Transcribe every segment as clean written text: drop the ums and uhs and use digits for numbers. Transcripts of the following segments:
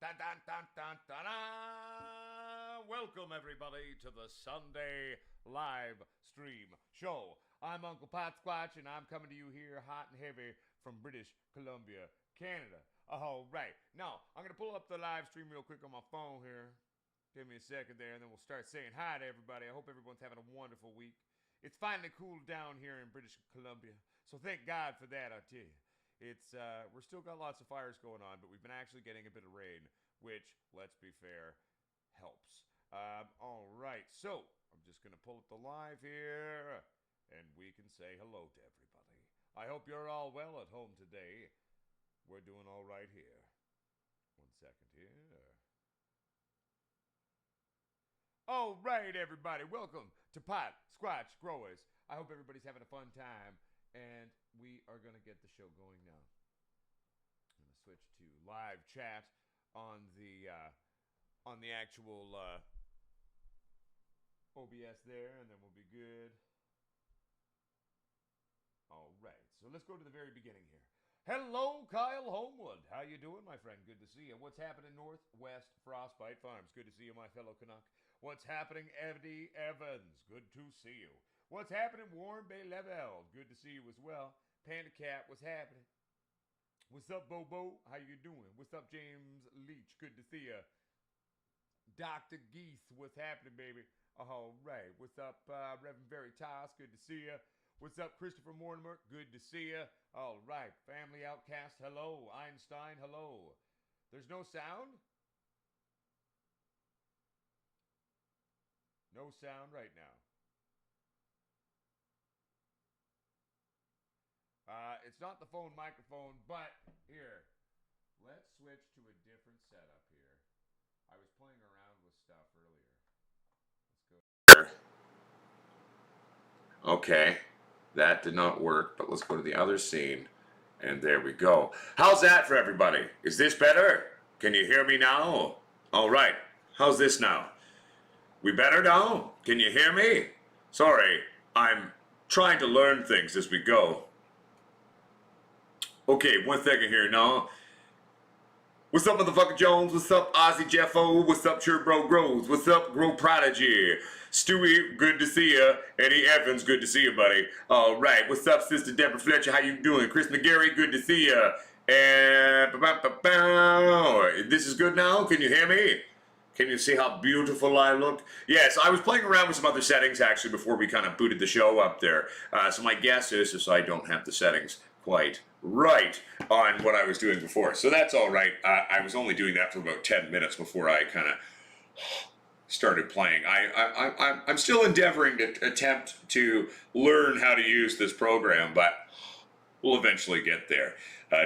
Dun, dun, dun, dun, dun, dun. Welcome, everybody, to the Sunday live stream show. I'm Uncle Potsquatch, and I'm coming to you here hot and heavy from British Columbia, Canada. All right. Now, I'm going to pull up the live stream real quick on my phone here. Give me a second there, and then we'll start saying hi to everybody. I hope everyone's having a wonderful week. It's finally cooled down here in British Columbia, so thank God for that, I tell you. It's we're still got lots of fires going on, but we've been actually getting a bit of rain, which, let's be fair, helps. All right, so I'm just gonna pull up the live here, and we can say hello to everybody. I hope you're all well at home today. We're doing all right here. 1 second here. All right, everybody, welcome to Potsquatch Growers. I hope everybody's having a fun time. And we are going to get the show going now. I'm going to switch to live chat on the actual OBS there, and then we'll be good. All right, so let's go to the very beginning here. Hello, Kyle Homewood. How you doing, my friend? Good to see you. What's happening, Northwest Frostbite Farms? Good to see you, my fellow Canuck. What's happening, Eddie Evans? Good to see you. What's happening, Warren Bay Level? Good to see you as well. Panda Cat, what's happening? What's up, Bobo? How you doing? What's up, James Leach? Good to see you. Dr. Geese, what's happening, baby? All right. What's up, Reverend Veritas? Good to see you. What's up, Christopher Mortimer? Good to see you. All right. Family Outcast, hello. Einstein, hello. There's no sound? No sound right now. It's not the phone microphone, but here, let's switch to a different setup here. I was playing around with stuff earlier. Let's go. Okay, that did not work, but let's go to the other scene, and there we go. How's that for everybody? Is this better? Can you hear me now? All right, how's this now? We better now? Can you hear me? Sorry, I'm trying to learn things as we go. Okay, 1 second here now. What's up, motherfucker Jones? What's up, Ozzy Jeffo? What's up, Sure Bro Grows? What's up, Grow Prodigy? Stewie, good to see ya. Eddie Evans, good to see you, buddy. All right, what's up, Sister Deborah Fletcher? How you doing? Chris McGarry, good to see ya. And this is good now. Can you hear me? Can you see how beautiful I look? Yes, I was playing around with some other settings actually before we kind of booted the show up there. So my guess is I don't have the settings quite right on what I was doing before. So that's all right. I was only doing that for about 10 minutes before I kind of started playing. I'm still endeavoring to attempt to learn how to use this program, but we'll eventually get there.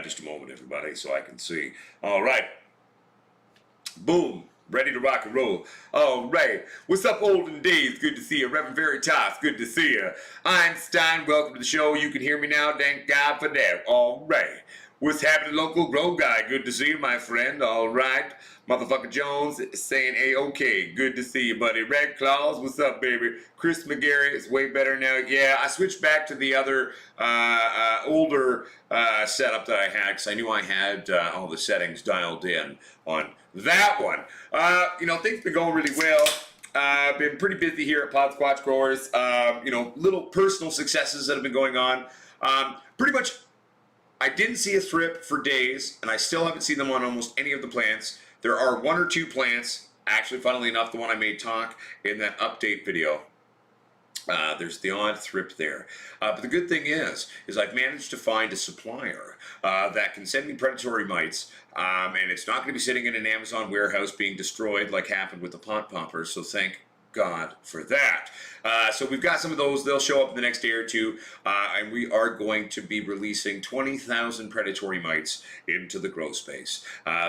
Just a moment, everybody, so I can see. All right. Boom. Ready to rock and roll. All right. What's up, Olden Days? Good to see you. Reverend Veritas, good to see you. Einstein, welcome to the show. You can hear me now. Thank God for that. All right. What's happening, local grow guy? Good to see you, my friend. All right. Motherfucker Jones saying A-OK. Good to see you, buddy. Red Claws, what's up, baby? Chris McGarry is way better now. Yeah, I switched back to the other older setup that I had because I knew I had all the settings dialed in on that one. Things have been going really well. I've been pretty busy here at Potsquatch Growers. Little personal successes that have been going on. Pretty much, I didn't see a thrip for days, and I still haven't seen them on almost any of the plants. There are 1 or 2 plants, actually, funnily enough, the one I made talk in that update video. There's the odd thrip there. But the good thing is I've managed to find a supplier that can send me predatory mites, and it's not going to be sitting in an Amazon warehouse being destroyed like happened with the pot poppers, so thank God for that. So we've got some of those. They'll show up in the next day or two, and we are going to be releasing 20,000 predatory mites into the grow space.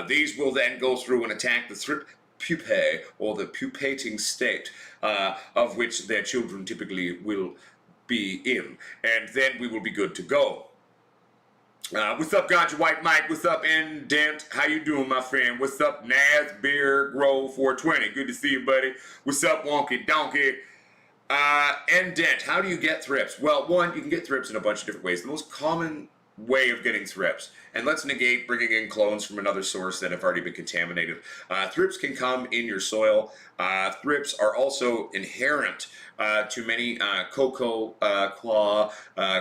These will then go through and attack the thrip pupae, or the pupating state, of which their children typically will be in, and then we will be good to go. What's up, Ganja White Mike? What's up, Indent? How you doing, my friend? What's up, Naz Beer Grow 420? Good to see you, buddy. What's up, Wonky Donkey? Indent, how do you get thrips? Well, one, you can get thrips in a bunch of different ways. The most common way of getting thrips. And let's negate bringing in clones from another source that have already been contaminated. Thrips can come in your soil. Thrips are also inherent to many cocoa claw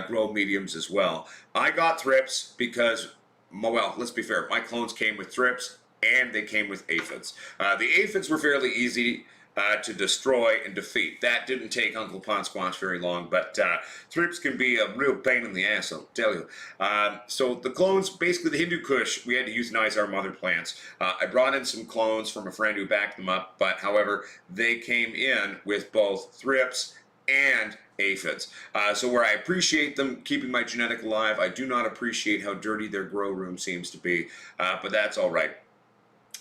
grow mediums as well. I got thrips because, well, let's be fair, my clones came with thrips and they came with aphids. The aphids were fairly easy to destroy and defeat. That didn't take Uncle Potsquatch very long, but thrips can be a real pain in the ass, I'll tell you. So the clones, basically the Hindu Kush, we had to euthanize our mother plants. I brought in some clones from a friend who backed them up, but however, they came in with both thrips and aphids. So where I appreciate them keeping my genetic alive, I do not appreciate how dirty their grow room seems to be, but that's all right.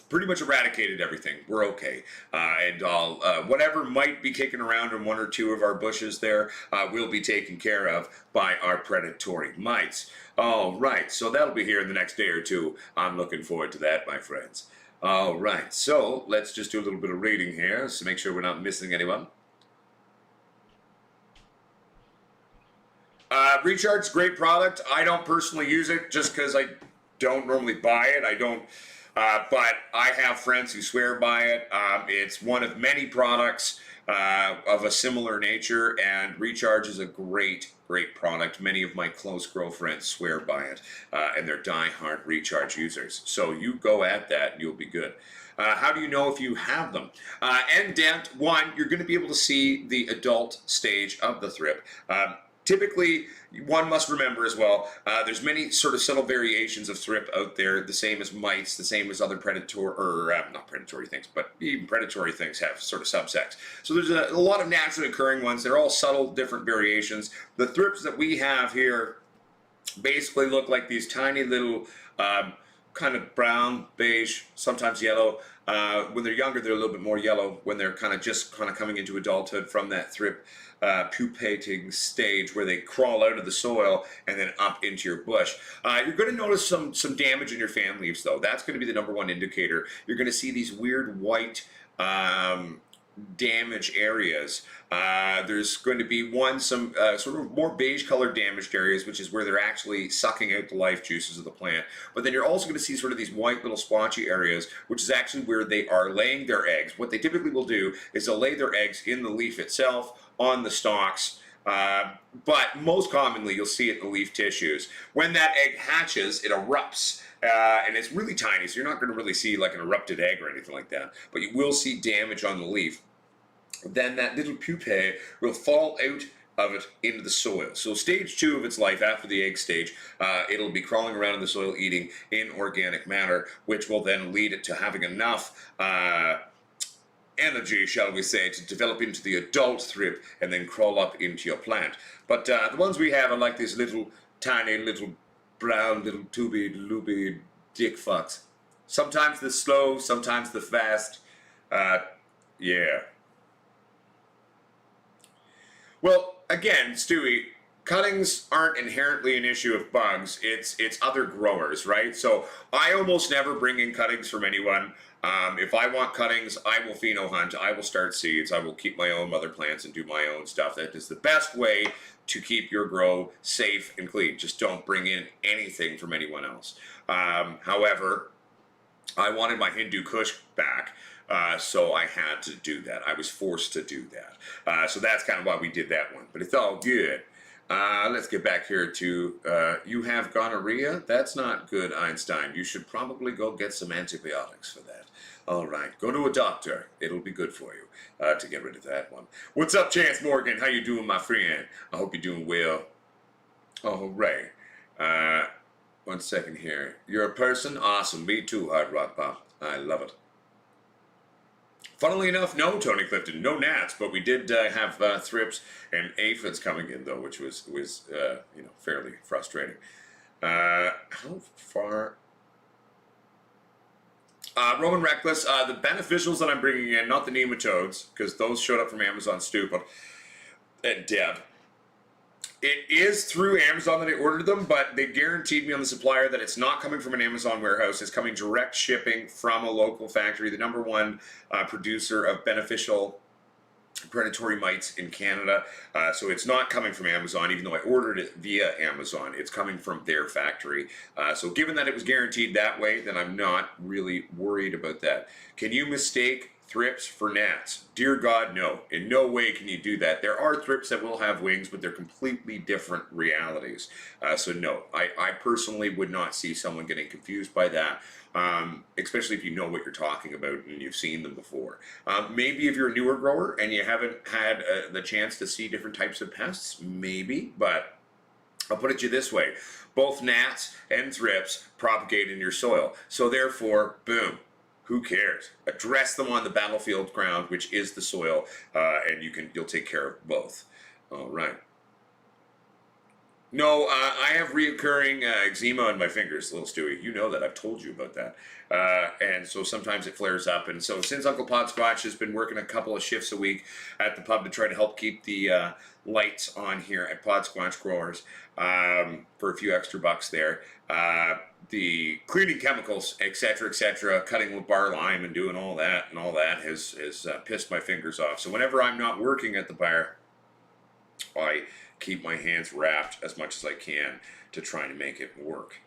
Pretty much eradicated everything. We're okay. And I'll, whatever might be kicking around in one or two of our bushes there will be taken care of by our predatory mites. All right, so that'll be here in the next day or two. I'm looking forward to that, my friends. All right, so let's just do a little bit of reading here to make sure we're not missing anyone. Recharge, great product. I don't personally use it just because I don't normally buy it. I don't... but I have friends who swear by it. It's one of many products of a similar nature, and Recharge is a great, great product. Many of my close girlfriends swear by it, and they're die-hard Recharge users. So you go at that, and you'll be good. How do you know if you have them? And Dent, one, you're going to be able to see the adult stage of the thrip. Typically, one must remember as well, there's many sort of subtle variations of thrip out there, the same as mites, the same as other predatory, or not predatory things, but even predatory things have sort of subsects. So there's a lot of naturally occurring ones. They're all subtle, different variations. The thrips that we have here basically look like these tiny little kind of brown, beige, sometimes yellow. When they're younger, they're a little bit more yellow. When they're kind of coming into adulthood from that thrip pupating stage where they crawl out of the soil and then up into your bush. You're going to notice some damage in your fan leaves, though. That's going to be the number one indicator. You're going to see these weird white damage areas. There's going to be some sort of more beige colored damaged areas, which is where they're actually sucking out the life juices of the plant. But then you're also going to see sort of these white little splotchy areas, which is actually where they are laying their eggs. What they typically will do is they'll lay their eggs in the leaf itself, on the stalks, but most commonly you'll see it in the leaf tissues. When that egg hatches, it erupts. And it's really tiny, so you're not going to really see like an erupted egg or anything like that, but you will see damage on the leaf. Then that little pupae will fall out of it into the soil. So stage 2 of its life, after the egg stage, it'll be crawling around in the soil eating inorganic matter, which will then lead it to having enough energy, shall we say, to develop into the adult thrip and then crawl up into your plant. But the ones we have are like these little, tiny, little brown, little tubey, looby dick fucks. Sometimes they're slow, sometimes they're fast. Yeah. Well, again, Stewie, cuttings aren't inherently an issue of bugs. It's other growers, right? So I almost never bring in cuttings from anyone. If I want cuttings, I will pheno hunt. I will start seeds. I will keep my own mother plants and do my own stuff. That is the best way to keep your grow safe and clean. Just don't bring in anything from anyone else. However, I wanted my Hindu Kush back. So I had to do that. I was forced to do that. So that's kind of why we did that one. But it's all good. Let's get back here to, you have gonorrhea? That's not good, Einstein. You should probably go get some antibiotics for that. All right, go to a doctor. It'll be good for you to get rid of that one. What's up, Chance Morgan? How you doing, my friend? I hope you're doing well. All right. 1 second here. You're a person? Awesome. Me too, Hard Rock Bob. I love it. Funnily enough, no, Tony Clifton, no gnats, but we did have thrips and aphids coming in, though, which was you know, fairly frustrating. How far? Roman Reckless, the beneficials that I'm bringing in, not the nematodes, because those showed up from Amazon stupid, and Deb. It is through Amazon that I ordered them, but they guaranteed me on the supplier that it's not coming from an Amazon warehouse. It's coming direct shipping from a local factory, the #1 producer of beneficial predatory mites in Canada. So it's not coming from Amazon, even though I ordered it via Amazon. It's coming from their factory. So given that it was guaranteed that way, then I'm not really worried about that. Can you mistake thrips for gnats? Dear God, no. In no way can you do that. There are thrips that will have wings, but they're completely different realities. So no, I personally would not see someone getting confused by that. Especially if you know what you're talking about and you've seen them before. Maybe if you're a newer grower and you haven't had the chance to see different types of pests, maybe, but I'll put it to you this way. Both gnats and thrips propagate in your soil. So therefore, boom, who cares? Address them on the battlefield ground, which is the soil, and you'll take care of both. All right. No, I have reoccurring eczema on my fingers, little Stewie. You know that. I've told you about that. And so sometimes it flares up. And so since Uncle Potsquatch has been working a couple of shifts a week at the pub to try to help keep the lights on here at Potsquatch Growers for a few extra bucks there, the cleaning chemicals, etc., cutting with bar lime and doing all that has pissed my fingers off. So whenever I'm not working at the bar, I keep my hands wrapped as much as I can to try to make it work.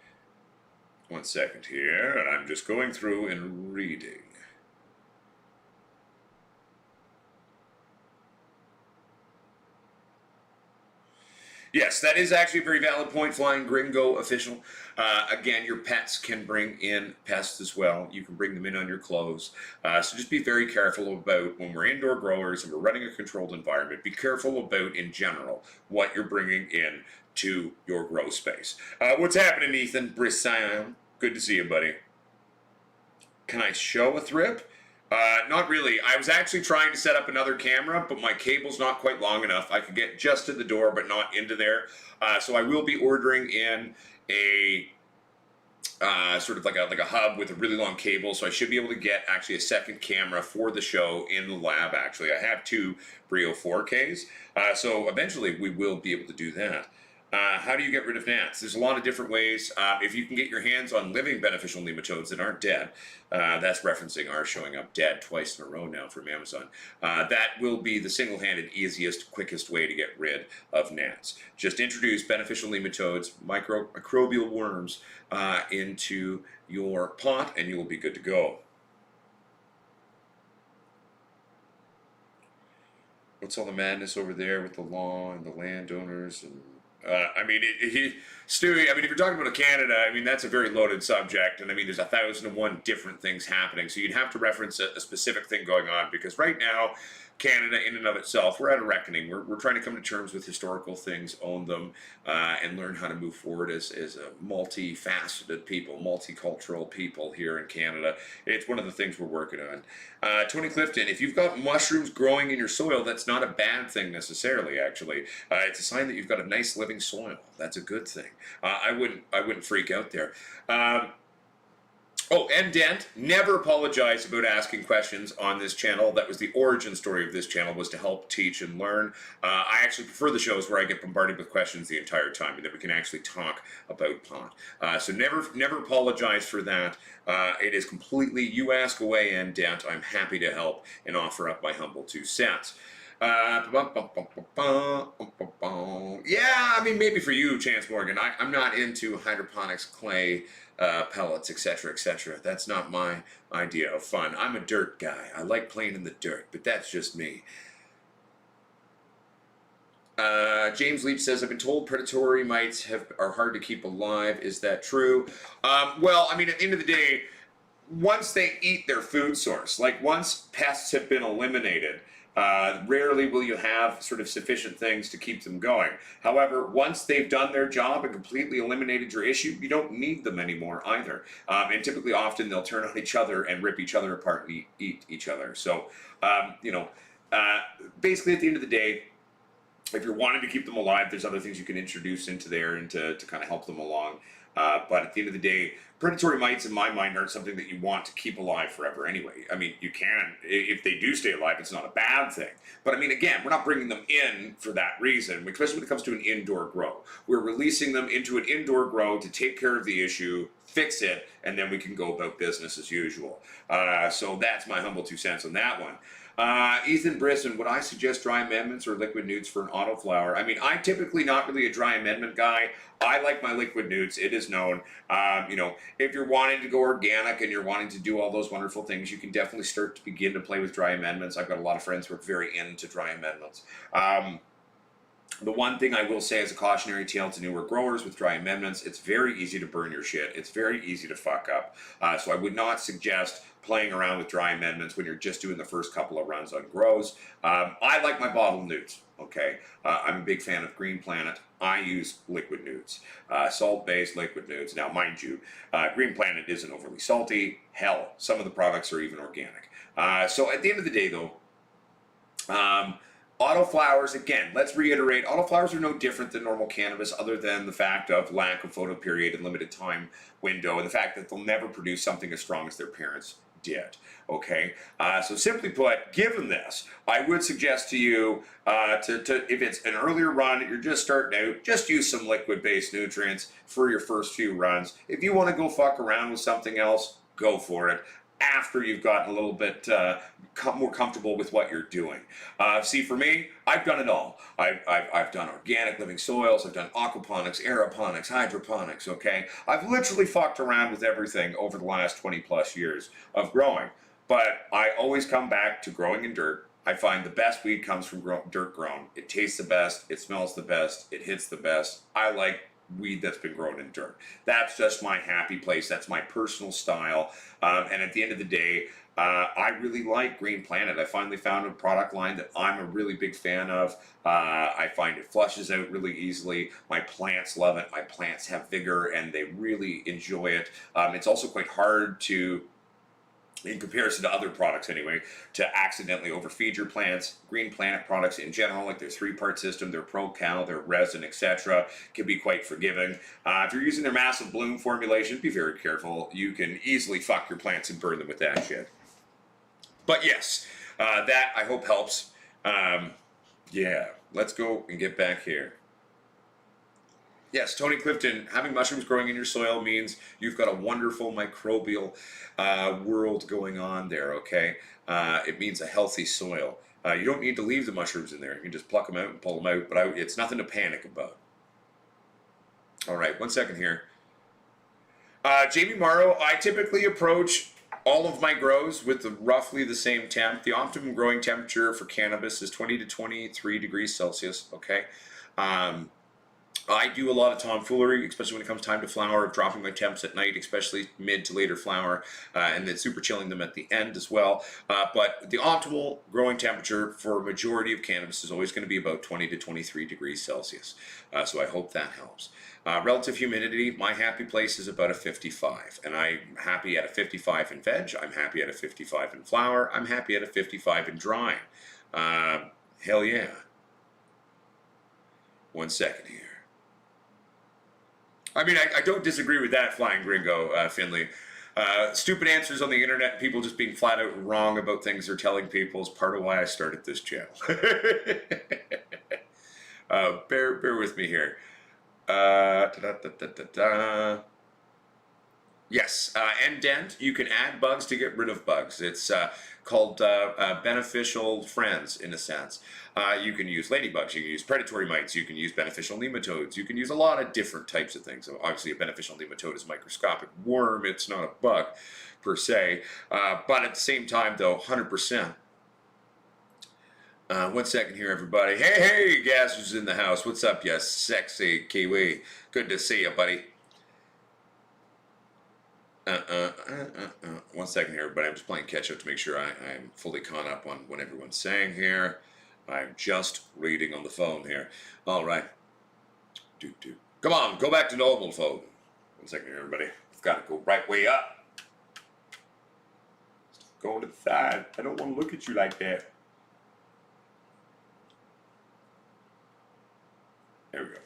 1 second here, and I'm just going through and reading. Yes, that is actually a very valid point, Flying Gringo official. Again, your pets can bring in pests as well. You can bring them in on your clothes. So just be very careful about when we're indoor growers and we're running a controlled environment. Be careful about, in general, what you're bringing in to your grow space. What's happening, Ethan Brisson? Good to see you, buddy. Can I show a thrip? Not really. I was actually trying to set up another camera, but my cable's not quite long enough. I could get just to the door, but not into there. So I will be ordering in a sort of like a hub with a really long cable. So I should be able to get actually a second camera for the show in the lab. Actually, I have two Brio 4Ks. So eventually we will be able to do that. How do you get rid of gnats? There's a lot of different ways. If you can get your hands on living beneficial nematodes that aren't dead, that's referencing our showing up dead twice in a row now from Amazon. That will be the single-handed, easiest, quickest way to get rid of gnats. Just introduce beneficial nematodes, microbial worms, into your pot, and you will be good to go. What's all the madness over there with the law and the landowners and I mean, Stewie, I mean, if you're talking about Canada, I mean, that's a very loaded subject, and I mean, there's 1,001 different things happening, so you'd have to reference a specific thing going on, because right now, Canada, in and of itself, we're at a reckoning. We're trying to come to terms with historical things, own them, and learn how to move forward as a multifaceted people, multicultural people here in Canada. It's one of the things we're working on. Tony Clifton, if you've got mushrooms growing in your soil, that's not a bad thing necessarily, actually. It's a sign that you've got a nice living soil. That's a good thing. I wouldn't freak out there. Oh, and Dent, never apologize about asking questions on this channel. That was the origin story of this channel, was to help teach and learn. I actually prefer the shows where I get bombarded with questions the entire time and that we can actually talk about pot. So never apologize for that. It is completely, you ask away, and Dent, I'm happy to help and offer up my humble 2 cents. Yeah, I mean, maybe for you, Chance Morgan. I'm not into hydroponics, clay, pellets, etc. That's not my idea of fun. I'm a dirt guy. I like playing in the dirt, but that's just me. James Leach says, I've been told predatory mites are hard to keep alive. Is that true? Well, I mean, at the end of the day, once they eat their food source, like once pests have been eliminated, rarely will you have sort of sufficient things to keep them going. However, once they've done their job and completely eliminated your issue, you don't need them anymore either. And typically, often, they'll turn on each other and rip each other apart and eat each other. So, basically, at the end of the day, if you're wanting to keep them alive, there's other things you can introduce into there and to kind of help them along. But at the end of the day, predatory mites, in my mind, aren't something that you want to keep alive forever anyway. I mean, you can. If they do stay alive, it's not a bad thing. But I mean, again, we're not bringing them in for that reason, especially when it comes to an indoor grow. We're releasing them into an indoor grow to take care of the issue fix it, and then we can go about business as usual. So that's my humble 2 cents on that one. Ethan Brisson, would I suggest dry amendments or liquid nudes for an autoflower? I mean, I'm typically not really a dry amendment guy. I like my liquid nudes. It is known. You know, if you're wanting to go organic and you're wanting to do all those wonderful things, you can definitely start to begin to play with dry amendments. I've got a lot of friends who are very into dry amendments. The one thing I will say as a cautionary tale to newer growers with dry amendments, it's very easy to burn your shit. It's very easy to fuck up. So I would not suggest playing around with dry amendments when you're just doing the first couple of runs on grows. I like my bottled nudes, okay? I'm a big fan of Green Planet. I use liquid nudes, salt-based liquid nudes. Now, mind you, Green Planet isn't overly salty. Hell, some of the products are even organic. So at the end of the day, though, autoflowers, again, let's reiterate, autoflowers are no different than normal cannabis other than the fact of lack of photo period and limited time window and the fact that they'll never produce something as strong as their parents did, okay? So simply put, given this, I would suggest to you, if it's an earlier run, you're just starting out, just use some liquid-based nutrients for your first few runs. If you want to go fuck around with something else, go for it after you've gotten a little bit more comfortable with what you're doing. See, for me, I've done it all. I've done organic living soils, I've done aquaponics, aeroponics, hydroponics, okay? I've literally fucked around with everything over the last 20 plus years of growing. But I always come back to growing in dirt. I find the best weed comes from dirt grown. It tastes the best, it smells the best, it hits the best. I like weed that's been grown in dirt. That's just my happy place. That's my personal style. And at the end of the day, I really like Green Planet. I finally found a product line that I'm a really big fan of. I find it flushes out really easily. My plants love it. My plants have vigor and they really enjoy it. It's also quite hard to, in comparison to other products anyway, to accidentally overfeed your plants. Green Planet products in general, like their 3-part system, their Pro-Cal, their resin, etc., can be quite forgiving. If you're using their massive bloom formulation, be very careful. You can easily fuck your plants and burn them with that shit. But yes, that I hope helps. Yeah, let's go and get back here. Yes, Tony Clifton, having mushrooms growing in your soil means you've got a wonderful microbial world going on there, okay? It means a healthy soil. You don't need to leave the mushrooms in there. You can just pluck them out and pull them out, but it's nothing to panic about. All right, 1 second here. Jamie Morrow, I typically approach all of my grows with roughly the same temp. The optimum growing temperature for cannabis is 20 to 23 degrees Celsius, okay? I do a lot of tomfoolery, especially when it comes time to flower, of dropping my temps at night, especially mid to later flower, and then super chilling them at the end as well. But the optimal growing temperature for a majority of cannabis is always going to be about 20 to 23 degrees Celsius. So I hope that helps. Relative humidity, my happy place is about a 55, and I'm happy at a 55 in veg, I'm happy at a 55 in flower, I'm happy at a 55 in drying. Hell yeah. 1 second here. I mean, I don't disagree with that, Flying Gringo, Finley. Stupid answers on the internet, people just being flat out wrong about things they're telling people is part of why I started this channel. Bear with me here. Yes, Endent, you can add bugs to get rid of bugs. It's called beneficial friends, in a sense. You can use ladybugs, you can use predatory mites, you can use beneficial nematodes, you can use a lot of different types of things. Obviously, a beneficial nematode is a microscopic worm, it's not a bug, per se. But at the same time, though, 100%. 1 second here, everybody. Hey, Gazzers in the house. What's up, you sexy Kiwi? Good to see you, buddy. 1 second here, everybody. I'm just playing catch up to make sure I'm fully caught up on what everyone's saying here. I'm just reading on the phone here. All right. Come on, go back to normal phone. 1 second here, everybody. I've got to go right way up. Go to the side. I don't want to look at you like that. There we go.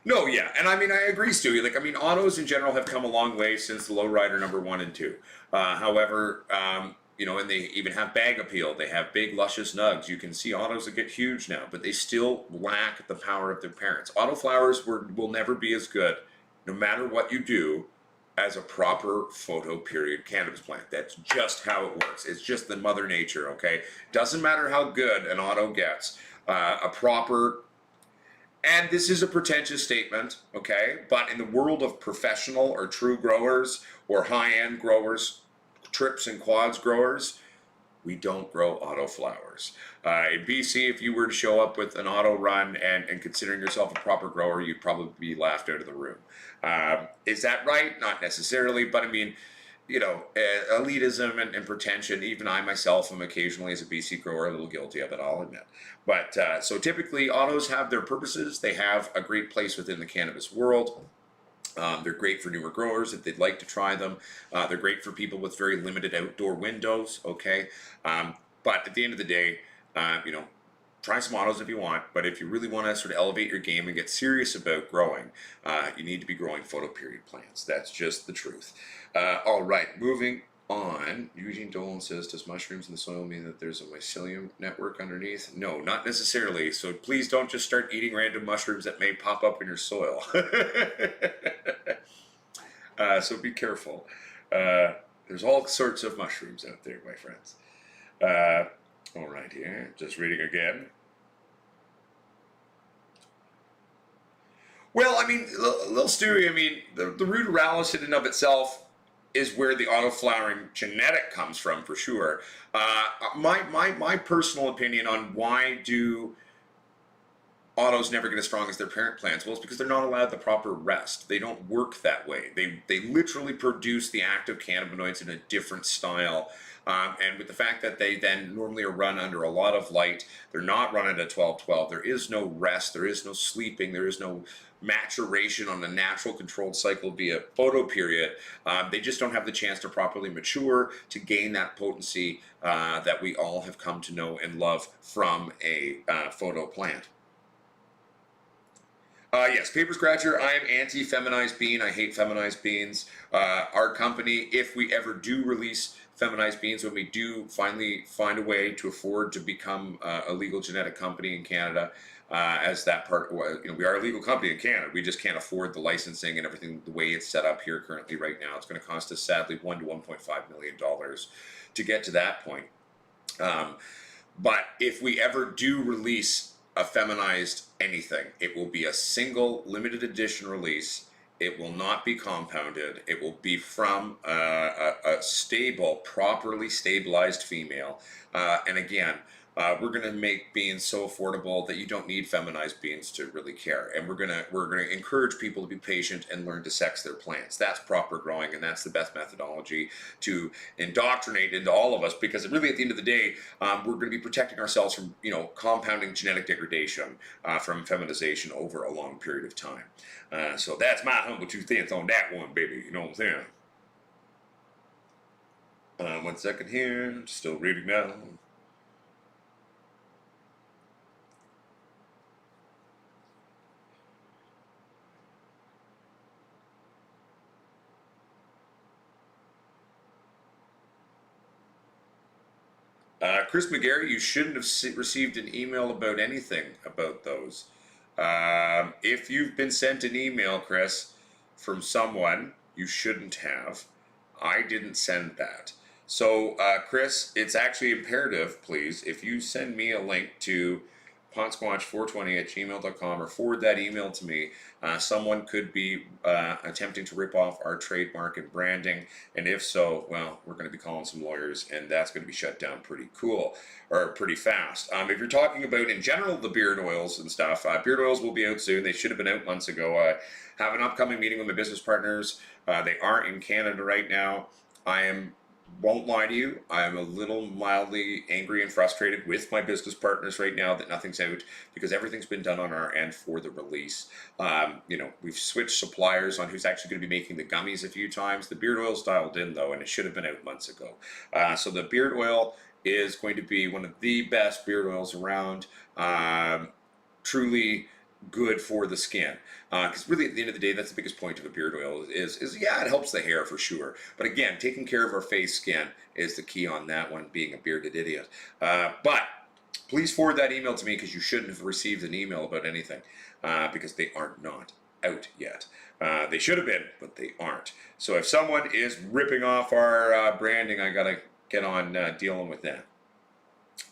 No, yeah, and I mean I agree, Stewie. Like I mean, autos in general have come a long way since the lowrider number 1 and 2. However, you know, and they even have bag appeal. They have big, luscious nugs. You can see autos that get huge now, but they still lack the power of their parents. Autoflowers will never be as good, no matter what you do, as a proper photo period cannabis plant. That's just how it works. It's just the mother nature, okay? Doesn't matter how good an auto gets. A proper, and this is a pretentious statement, okay? But in the world of professional or true growers or high-end growers, trips and quads growers, we don't grow autoflowers. In BC, if you were to show up with an auto run and considering yourself a proper grower, you'd probably be laughed out of the room. Is that right? Not necessarily, but I mean, you know, elitism and pretension, even I myself am occasionally as a BC grower a little guilty of it, I'll admit. But so typically autos have their purposes. They have a great place within the cannabis world. They're great for newer growers if they'd like to try them. They're great for people with very limited outdoor windows, okay? But at the end of the day, you know, try some autos if you want, but if you really want to sort of elevate your game and get serious about growing, you need to be growing photo period plants. That's just the truth. All right, moving on. Eugene Dolan says, does mushrooms in the soil mean that there's a mycelium network underneath? No, not necessarily. So please don't just start eating random mushrooms that may pop up in your soil. So be careful. There's all sorts of mushrooms out there, my friends. All right, here, just reading again. Well, I mean, little Stewie, I mean, the ruderalis in and of itself is where the autoflowering genetic comes from, for sure. My personal opinion on why do autos never get as strong as their parent plants? Well, it's because they're not allowed the proper rest. They don't work that way. They literally produce the active cannabinoids in a different style. And with the fact that they then normally are run under a lot of light, they're not run at a 12-12. There is no rest, there is no sleeping, there is no maturation on a natural controlled cycle via photo period. They just don't have the chance to properly mature to gain that potency that we all have come to know and love from a photo plant. Yes, Paper Scratcher, I am anti-feminized bean. I hate feminized beans. Our company, if we ever do release feminized beans, when we do finally find a way to afford to become a legal genetic company in Canada, as that part, you know, we are a legal company in Canada. We just can't afford the licensing and everything the way it's set up here currently right now. It's going to cost us, sadly, $1 to $1.5 million to get to that point. But if we ever do release a feminized anything, it will be a single limited edition release. It will not be compounded. It will be from a stable, properly stabilized female. And again, we're going to make beans so affordable that you don't need feminized beans to really care. And we're going to encourage people to be patient and learn to sex their plants. That's proper growing, and that's the best methodology to indoctrinate into all of us. Because really, at the end of the day, we're going to be protecting ourselves from, you know, compounding genetic degradation from feminization over a long period of time. So that's my humble 2 cents on that one, baby. You know what I'm saying? 1 second here. Still reading now. Chris McGarry, you shouldn't have received an email about anything about those. If you've been sent an email, Chris, from someone, you shouldn't have. I didn't send that. So, Chris, it's actually imperative, please, if you send me a link to potsquatch420@gmail.com or forward that email to me, someone could be attempting to rip off our trademark and branding, and if so, well, we're going to be calling some lawyers, and that's going to be shut down pretty pretty fast. If you're talking about, in general, the beard oils and stuff, beard oils will be out soon. They should have been out months ago. I have an upcoming meeting with my business partners. They aren't in Canada right now. Won't lie to you, I'm a little mildly angry and frustrated with my business partners right now that nothing's out, because everything's been done on our end for the release. You know, we've switched suppliers on who's actually going to be making the gummies a few times. The beard oil's dialed in, though, and it should have been out months ago. So the beard oil is going to be one of the best beard oils around. Truly good for the skin. Because really, at the end of the day, that's the biggest point of a beard oil is yeah, it helps the hair for sure. But again, taking care of our face skin is the key on that one, being a bearded idiot. But please forward that email to me, because you shouldn't have received an email about anything, because they are not out yet. They should have been, but they aren't. So if someone is ripping off our branding, I gotta get on dealing with that.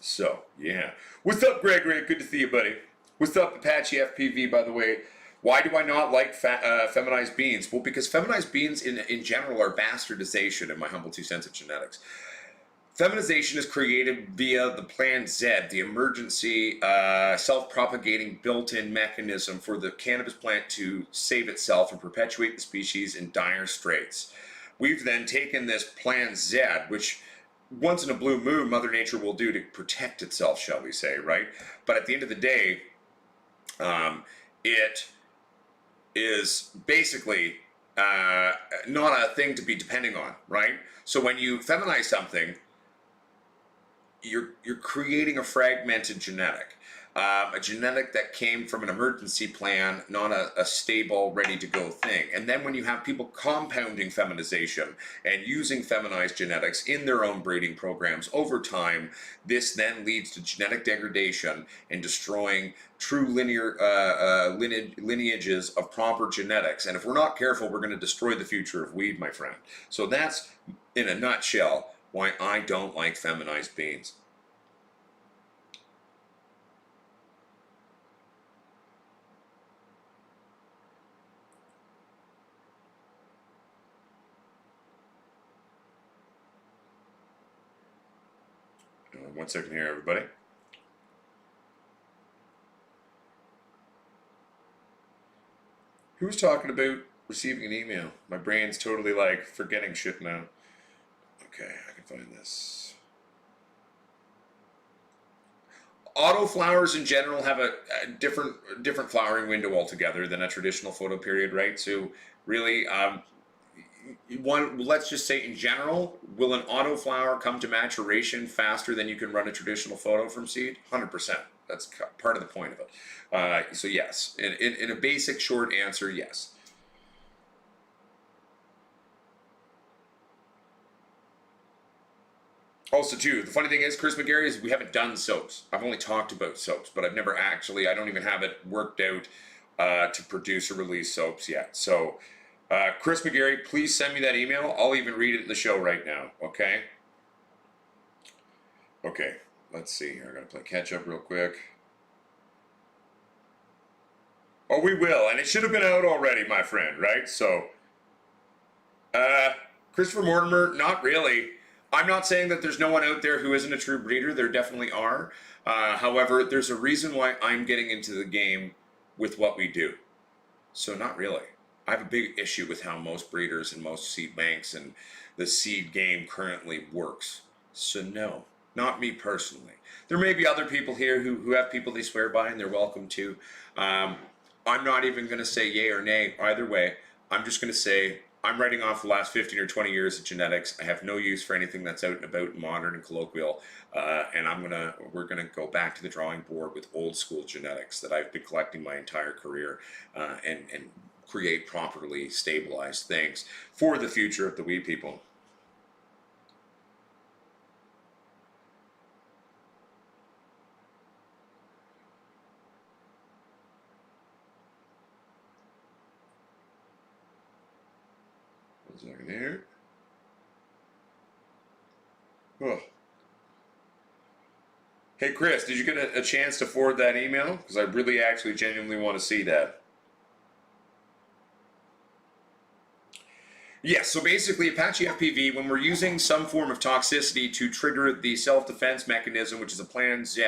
So, yeah. What's up, Gregory? Good to see you, buddy. What's up, Apache FPV, by the way? Why do I not like feminized beans? Well, because feminized beans in general are bastardization, in my humble 2 cents of genetics. Feminization is created via the Plan Z, the emergency self-propagating built-in mechanism for the cannabis plant to save itself and perpetuate the species in dire straits. We've then taken this Plan Z, which once in a blue moon, Mother Nature will do to protect itself, shall we say, right? But at the end of the day, it is basically not a thing to be depending on, right? So when you feminize something, you're creating a fragmented genetic. A genetic that came from an emergency plan, not a stable, ready-to-go thing. And then when you have people compounding feminization and using feminized genetics in their own breeding programs over time, this then leads to genetic degradation and destroying true lineages of proper genetics. And if we're not careful, we're going to destroy the future of weed, my friend. So that's, in a nutshell, why I don't like feminized beans. One second here, everybody. Who's talking about receiving an email? My brain's totally like forgetting shit now. Okay, I can find this. Autoflowers in general have a different flowering window altogether than a traditional photo period, right? So really, let's just say in general, will an autoflower come to maturation faster than you can run a traditional photo from seed? 100%. That's part of the point of it. So yes, in a basic short answer, yes. Also, too, the funny thing is, Chris McGarry, is we haven't done soaps. I've only talked about soaps, but I've never actually, I don't even have it worked out to produce or release soaps yet. So, Chris McGarry, please send me that email. I'll even read it in the show right now, okay? Okay, let's see here. I gotta play catch up real quick. Oh, we will, and it should have been out already, my friend, right? So, Christopher Mortimer, not really. I'm not saying that there's no one out there who isn't a true breeder. There definitely are. However, there's a reason why I'm getting into the game with what we do. So not really. I have a big issue with how most breeders and most seed banks and the seed game currently works. So no, not me personally. There may be other people here who have people they swear by, and they're welcome to. I'm not even going to say yay or nay either way. I'm just going to say I'm writing off the last 15 or 20 years of genetics. I have no use for anything that's out and about, modern and colloquial, and we're gonna go back to the drawing board with old school genetics that I've been collecting my entire career, and create properly stabilized things for the future of the weed people. One second here. Oh. Hey Chris, did you get a chance to forward that email? Because I really actually genuinely want to see that. Yes, so basically Apache FPV, when we're using some form of toxicity to trigger the self-defense mechanism, which is a Plan Z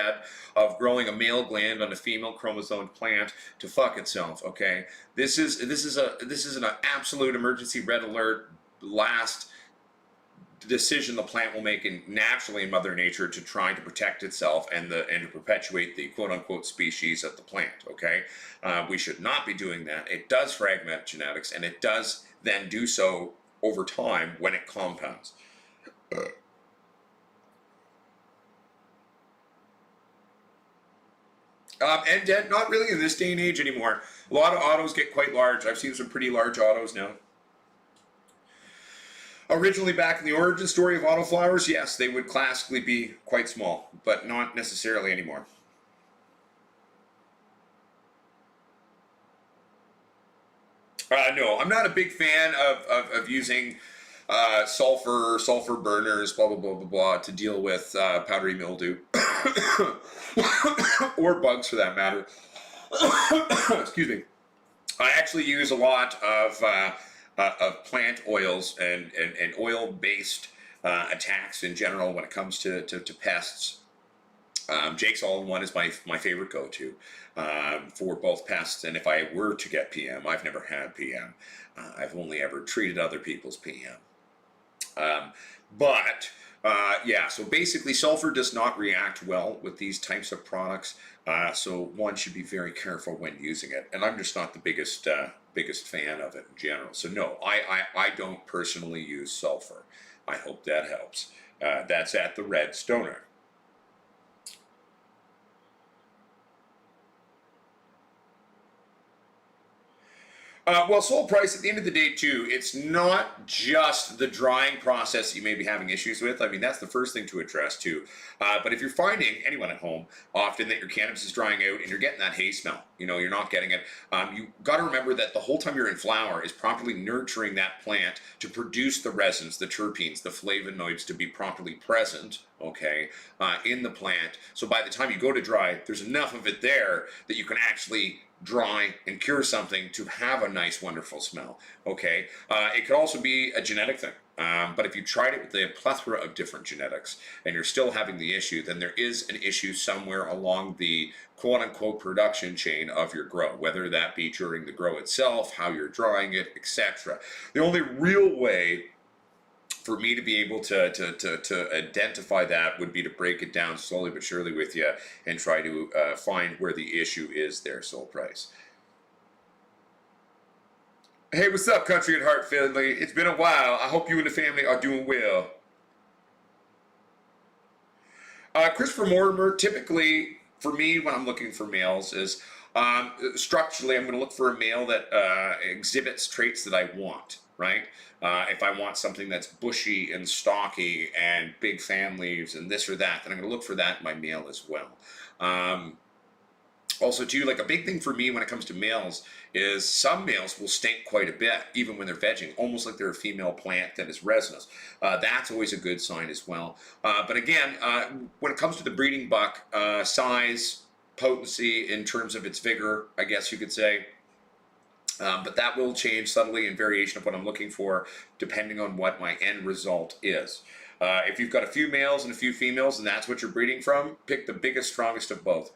of growing a male gland on a female chromosome plant to fuck itself, okay? This is an absolute emergency red alert, last decision the plant will make naturally in Mother Nature to try to protect itself and to perpetuate the quote-unquote species of the plant, okay? We should not be doing that. It does fragment genetics, and it does then do so over time when it compounds. And not really in this day and age anymore. A lot of autos get quite large. I've seen some pretty large autos now. Originally, back in the origin story of autoflowers, yes, they would classically be quite small, but not necessarily anymore. No, I'm not a big fan of using sulfur burners, blah, blah, blah, blah, blah, to deal with powdery mildew. Or bugs for that matter. Excuse me. I actually use a lot of plant oils and oil-based attacks in general when it comes to pests. Jake's All-in-One is my favorite go-to for both pests, and if I were to get PM, I've never had PM. I've only ever treated other people's PM. Yeah, so basically sulfur does not react well with these types of products, so one should be very careful when using it, and I'm just not the biggest fan of it in general. So no, I don't personally use sulfur. I hope that helps. That's at the Red Stoner. Well, sold price, at the end of the day, too, it's not just the drying process that you may be having issues with. I mean, that's the first thing to address, too. But if you're finding, anyone at home, often that your cannabis is drying out and you're getting that hay smell, you know, you're not getting it, you got to remember that the whole time you're in flower is properly nurturing that plant to produce the resins, the terpenes, the flavonoids to be properly present, okay, in the plant. So by the time you go to dry, there's enough of it there that you can actually dry and cure something to have a nice, wonderful smell. Okay, it could also be a genetic thing. But if you tried it with a plethora of different genetics and you're still having the issue, then there is an issue somewhere along the quote-unquote production chain of your grow, whether that be during the grow itself, how you're drying it, etc. The only real way for me to be able to identify that would be to break it down slowly but surely with you and try to find where the issue is there, sold price. Hey, what's up, Country at Heart Finley? It's been a while. I hope you and the family are doing well. Christopher Mortimer, typically, for me, when I'm looking for males, is structurally, I'm going to look for a male that exhibits traits that I want, right? If I want something that's bushy and stocky and big fan leaves and this or that, then I'm going to look for that in my male as well. Also, too, like a big thing for me when it comes to males is some males will stink quite a bit, even when they're vegging, almost like they're a female plant that is resinous. That's always a good sign as well. But again, when it comes to the breeding buck, size, potency in terms of its vigor, I guess you could say, but that will change subtly in variation of what I'm looking for, depending on what my end result is. If you've got a few males and a few females and that's what you're breeding from, pick the biggest, strongest of both.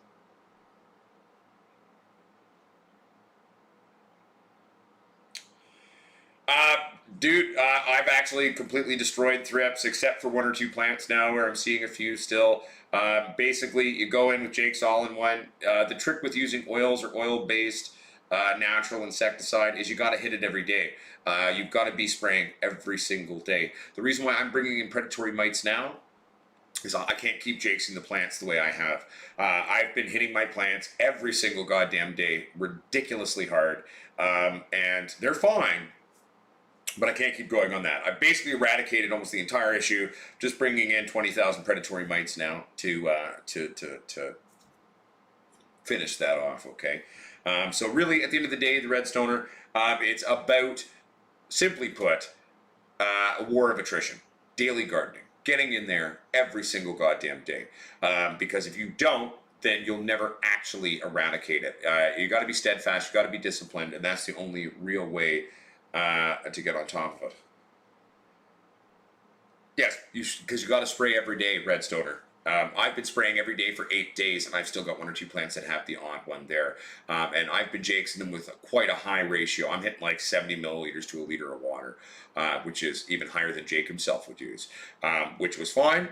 Dude, I've actually completely destroyed thrips, except for one or two plants now where I'm seeing a few still. Basically, you go in with Jake's All-in-One. The trick with using oils or oil-based natural insecticide is you got to hit it every day. You've got to be spraying every single day. The reason why I'm bringing in predatory mites now is I can't keep Jakesing the plants the way I have. I've been hitting my plants every single goddamn day, ridiculously hard, and they're fine. But I can't keep going on that. I've basically eradicated almost the entire issue, just bringing in 20,000 predatory mites now to finish that off, okay? So really, at the end of the day, the Red Stoner, it's about, simply put, a war of attrition. Daily gardening. Getting in there every single goddamn day. Because if you don't, then you'll never actually eradicate it. You got to be steadfast, you got to be disciplined, and that's the only real way to get on top of it. Yes, because you got to spray every day, Red Stoner. I've been spraying every day for 8 days, and I've still got one or two plants that have the odd one there. And I've been jakesing them with quite a high ratio. I'm hitting like 70 milliliters to a liter of water, which is even higher than Jake himself would use, which was fine,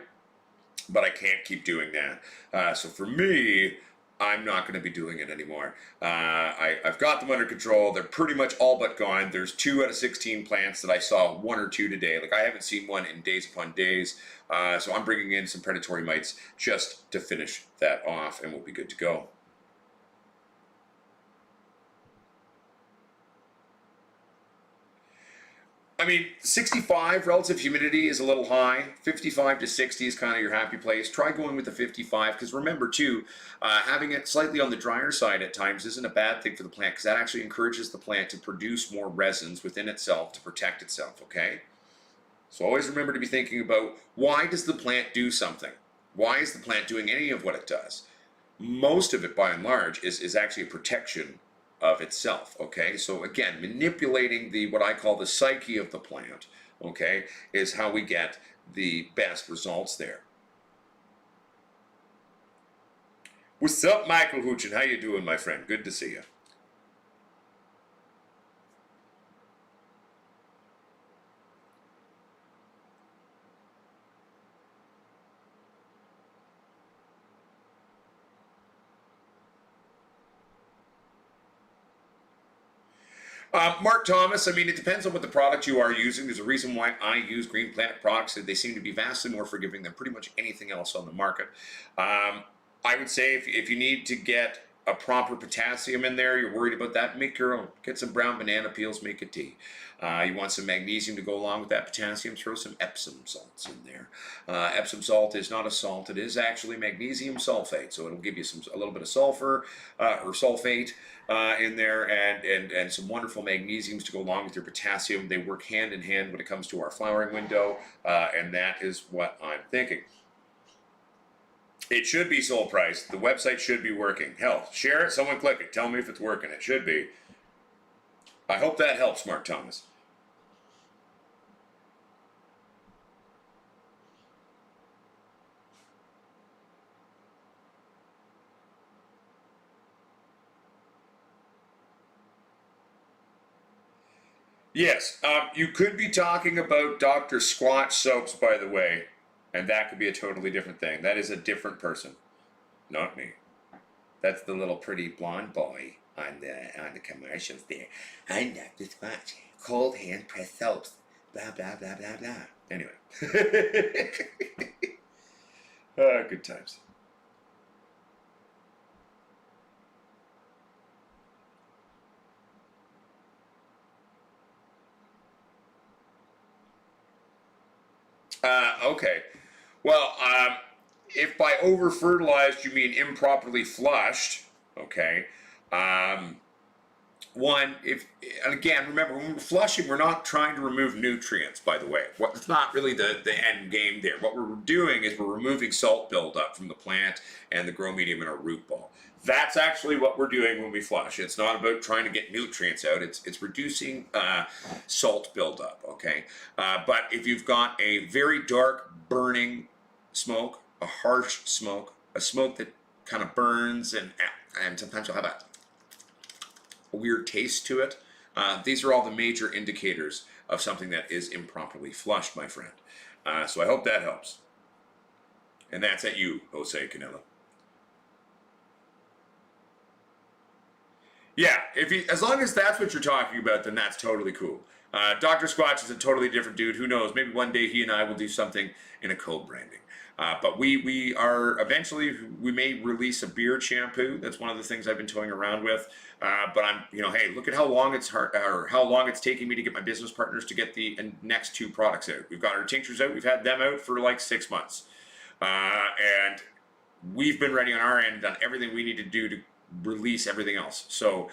but I can't keep doing that. So for me, I'm not going to be doing it anymore. I've got them under control. They're pretty much all but gone. There's 2 out of 16 plants that I saw 1 or 2 today. Like I haven't seen one in days upon days. So I'm bringing in some predatory mites just to finish that off, and we'll be good to go. I mean, 65 relative humidity is a little high. 55 to 60 is kind of your happy place. Try going with the 55, because remember too, having it slightly on the drier side at times isn't a bad thing for the plant, because that actually encourages the plant to produce more resins within itself to protect itself, okay? So always remember to be thinking about, why does the plant do something? Why is the plant doing any of what it does? Most of it, by and large, is actually a protection of itself, okay? So again, manipulating the, what I call the psyche of the plant, okay, is how we get the best results there. What's up, Michael Hoochin? How you doing, my friend? Good to see you. Mark Thomas, I mean, it depends on what the product you are using. There's a reason why I use Green Planet products. They seem to be vastly more forgiving than pretty much anything else on the market. I would say if you need to get a proper potassium in there, you're worried about that, make your own. Get some brown banana peels, make a tea. You want some magnesium to go along with that potassium, throw some Epsom salts in there. Epsom salt is not a salt, it is actually magnesium sulfate, so it'll give you a little bit of sulfur or sulfate in there, and some wonderful magnesiums to go along with your potassium. They work hand in hand when it comes to our flowering window, and that is what I'm thinking. It should be sold price. The website should be working. Hell, share it, someone click it. Tell me if it's working. It should be. I hope that helps, Mark Thomas. Yes, you could be talking about Dr. Squatch soaps, by the way, and that could be a totally different thing. That is a different person, not me. That's the little pretty blonde boy on the commercials there. I'm Dr. Squatch. Cold hand press soaps. Blah blah blah blah blah. Anyway, good times. Okay. Well, if by over fertilized you mean improperly flushed, okay. One, and again, remember, when we're flushing, we're not trying to remove nutrients, by the way. It's not really the end game there. What we're doing is we're removing salt buildup from the plant and the grow medium in our root ball. That's actually what we're doing when we flush. It's not about trying to get nutrients out. It's reducing salt buildup, okay? But if you've got a very dark, burning smoke, a harsh smoke, a smoke that kind of burns, and sometimes you'll have a weird taste to it. These are all the major indicators of something that is improperly flushed, my friend. So I hope that helps. And that's at you, Jose Canela. Yeah, as long as that's what you're talking about, then that's totally cool. Dr. Squatch is a totally different dude. Who knows? Maybe one day he and I will do something in a co-branding. But we are eventually, we may release a beard shampoo. That's one of the things I've been toying around with. But I'm, hey, look at how long it's taking me to get my business partners to get the next two products out. We've got our tinctures out. We've had them out for like 6 months. And we've been ready on our end, done everything we need to do to release everything else. So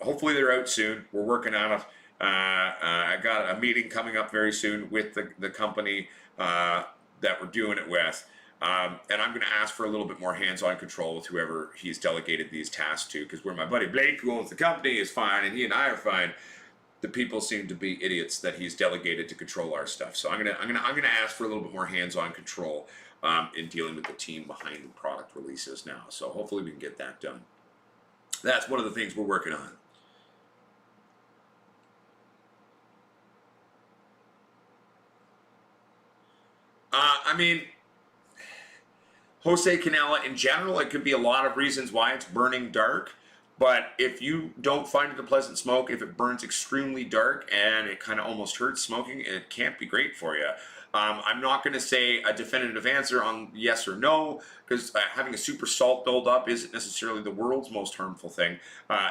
hopefully they're out soon. We're working on it. I got a meeting coming up very soon with the company that we're doing it with. And I'm going to ask for a little bit more hands-on control with whoever he's delegated these tasks to, because where my buddy Blake, who owns the company, is fine, and he and I are fine, the people seem to be idiots that he's delegated to control our stuff. So I'm gonna ask for a little bit more hands-on control in dealing with the team behind the product releases now. So hopefully we can get that done. That's one of the things we're working on. I mean, Jose Canela, in general, it could be a lot of reasons why it's burning dark. But if you don't find it a pleasant smoke, if it burns extremely dark and it kind of almost hurts smoking, it can't be great for you. I'm not going to say a definitive answer on yes or no, because having a super salt buildup isn't necessarily the world's most harmful thing.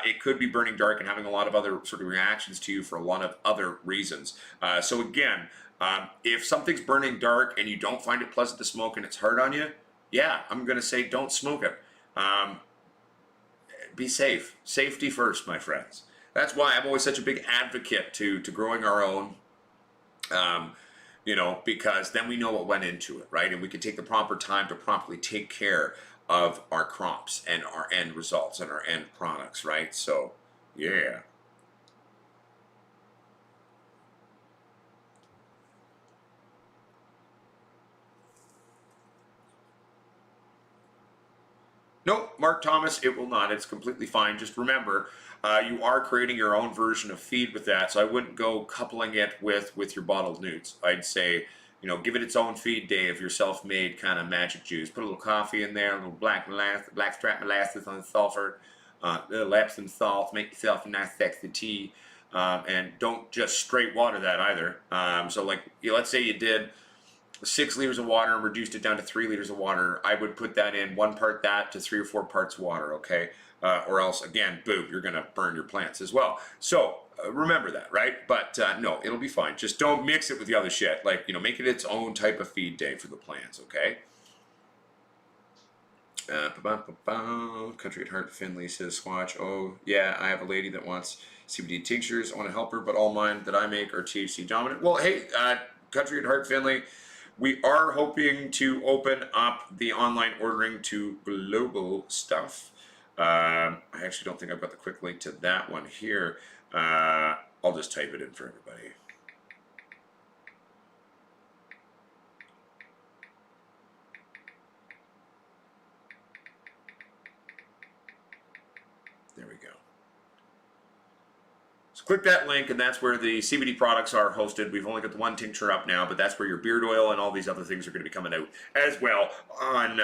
It could be burning dark and having a lot of other sort of reactions to you for a lot of other reasons. So again, if something's burning dark and you don't find it pleasant to smoke and it's hard on you, yeah, I'm going to say don't smoke it. Be safe. Safety first, my friends. That's why I'm always such a big advocate to growing our own, you know, because then we know what went into it, right? And we can take the proper time to properly take care of our crops and our end results and our end products, right? So, yeah. Nope, Mark Thomas, it will not. It's completely fine. Just remember, you are creating your own version of feed with that, so I wouldn't go coupling it with your bottled nudes. I'd say, you know, give it its own feed day of your self-made kind of magic juice. Put a little coffee in there, a little black strap molasses unsulfured, little Epsom salt, make yourself a nice sexy tea, and don't just straight water that either. So like, let's say you did 6 liters of water and reduced it down to 3 liters of water, I would put that in 1 part that to 3 or 4 parts water, okay? Or else, again, boom, you're going to burn your plants as well. So remember that, right? But no, it'll be fine. Just don't mix it with the other shit. Like, you know, make it its own type of feed day for the plants, okay? Country at Heart Finley says Squatch. Oh, yeah, I have a lady that wants CBD tinctures. I want to help her, but all mine that I make are THC dominant. Well, hey, Country at Heart Finley, we are hoping to open up the online ordering to global stuff. I actually don't think I've got the quick link to that one here. I'll just type it in for everybody. There we go. So click that link, and that's where the CBD products are hosted. We've only got the one tincture up now, but that's where your beard oil and all these other things are going to be coming out as well on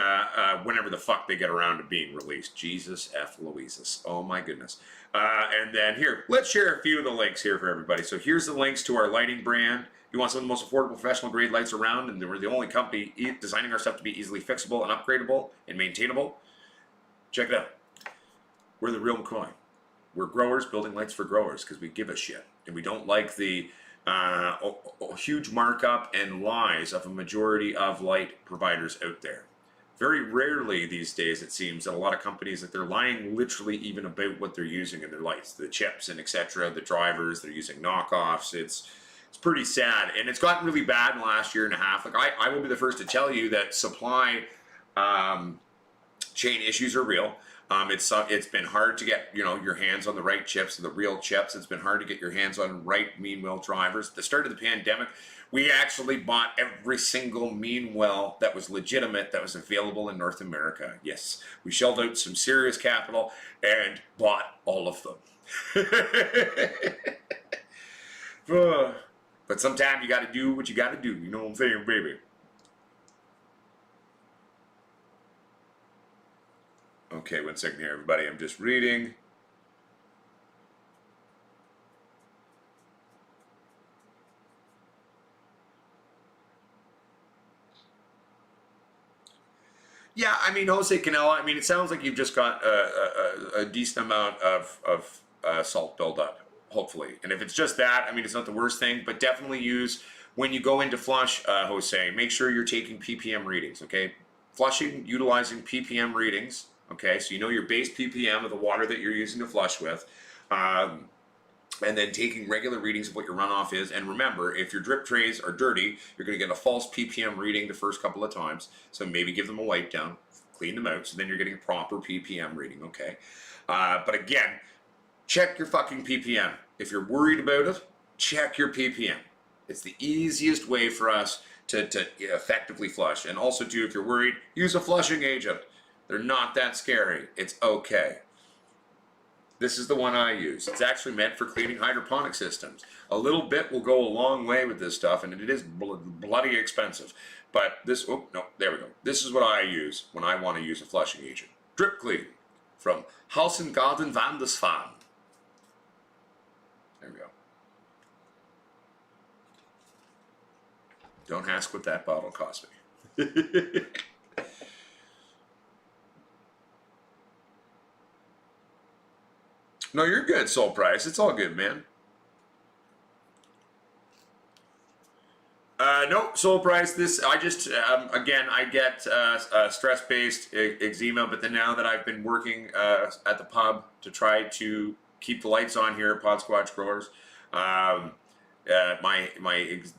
whenever the fuck they get around to being released. Jesus F. Louises. Oh my goodness. And then here, let's share a few of the links here for everybody. So here's the links to our lighting brand. You want some of the most affordable professional grade lights around, and we're the only company designing our stuff to be easily fixable and upgradable and maintainable. Check it out. We're the real McCoy. We're growers building lights for growers because we give a shit. And we don't like the huge markup and lies of a majority of light providers out there. Very rarely these days, it seems, that a lot of companies that they're lying literally even about what they're using in their lights. The chips and etc., the drivers, they're using knockoffs. It's pretty sad. And it's gotten really bad in the last year and a half. Like I will be the first to tell you that supply chain issues are real. It's been hard to get, you know, your hands on the right chips, the real chips. It's been hard to get your hands on right Meanwell drivers. At the start of the pandemic, we actually bought every single Meanwell that was legitimate that was available in North America. Yes, we shelled out some serious capital and bought all of them. But sometimes you got to do what you got to do. You know what I'm saying, baby? Okay, 1 second here, everybody. I'm just reading. Yeah, I mean, Jose Canela, I mean, it sounds like you've just got a decent amount of salt buildup, hopefully. And if it's just that, I mean, it's not the worst thing, but definitely use, when you go into flush, Jose, make sure you're taking ppm readings, okay? Flushing, utilizing ppm readings. Okay, so you know your base ppm of the water that you're using to flush with, and then taking regular readings of what your runoff is. And remember, if your drip trays are dirty, you're going to get a false ppm reading the first couple of times. So maybe give them a wipe down, clean them out, so then you're getting a proper ppm reading, okay? But again, check your fucking ppm. If you're worried about it, check your ppm. It's the easiest way for us to effectively flush. And also, too, if you're worried, use a flushing agent. They're not that scary. It's okay. This is the one I use. It's actually meant for cleaning hydroponic systems. A little bit will go a long way with this stuff, and it is bloody expensive. But this, oh, no, there we go. This is what I use when I want to use a flushing agent. Drip Clean from Haus and Garden van des Farm. There we go. Don't ask what that bottle cost me. No, you're good, Soul Price. It's all good, man. No, Soul Price. This I just again I get stress-based eczema, but then now that I've been working at the pub to try to keep the lights on here at Potsquatch Growers, the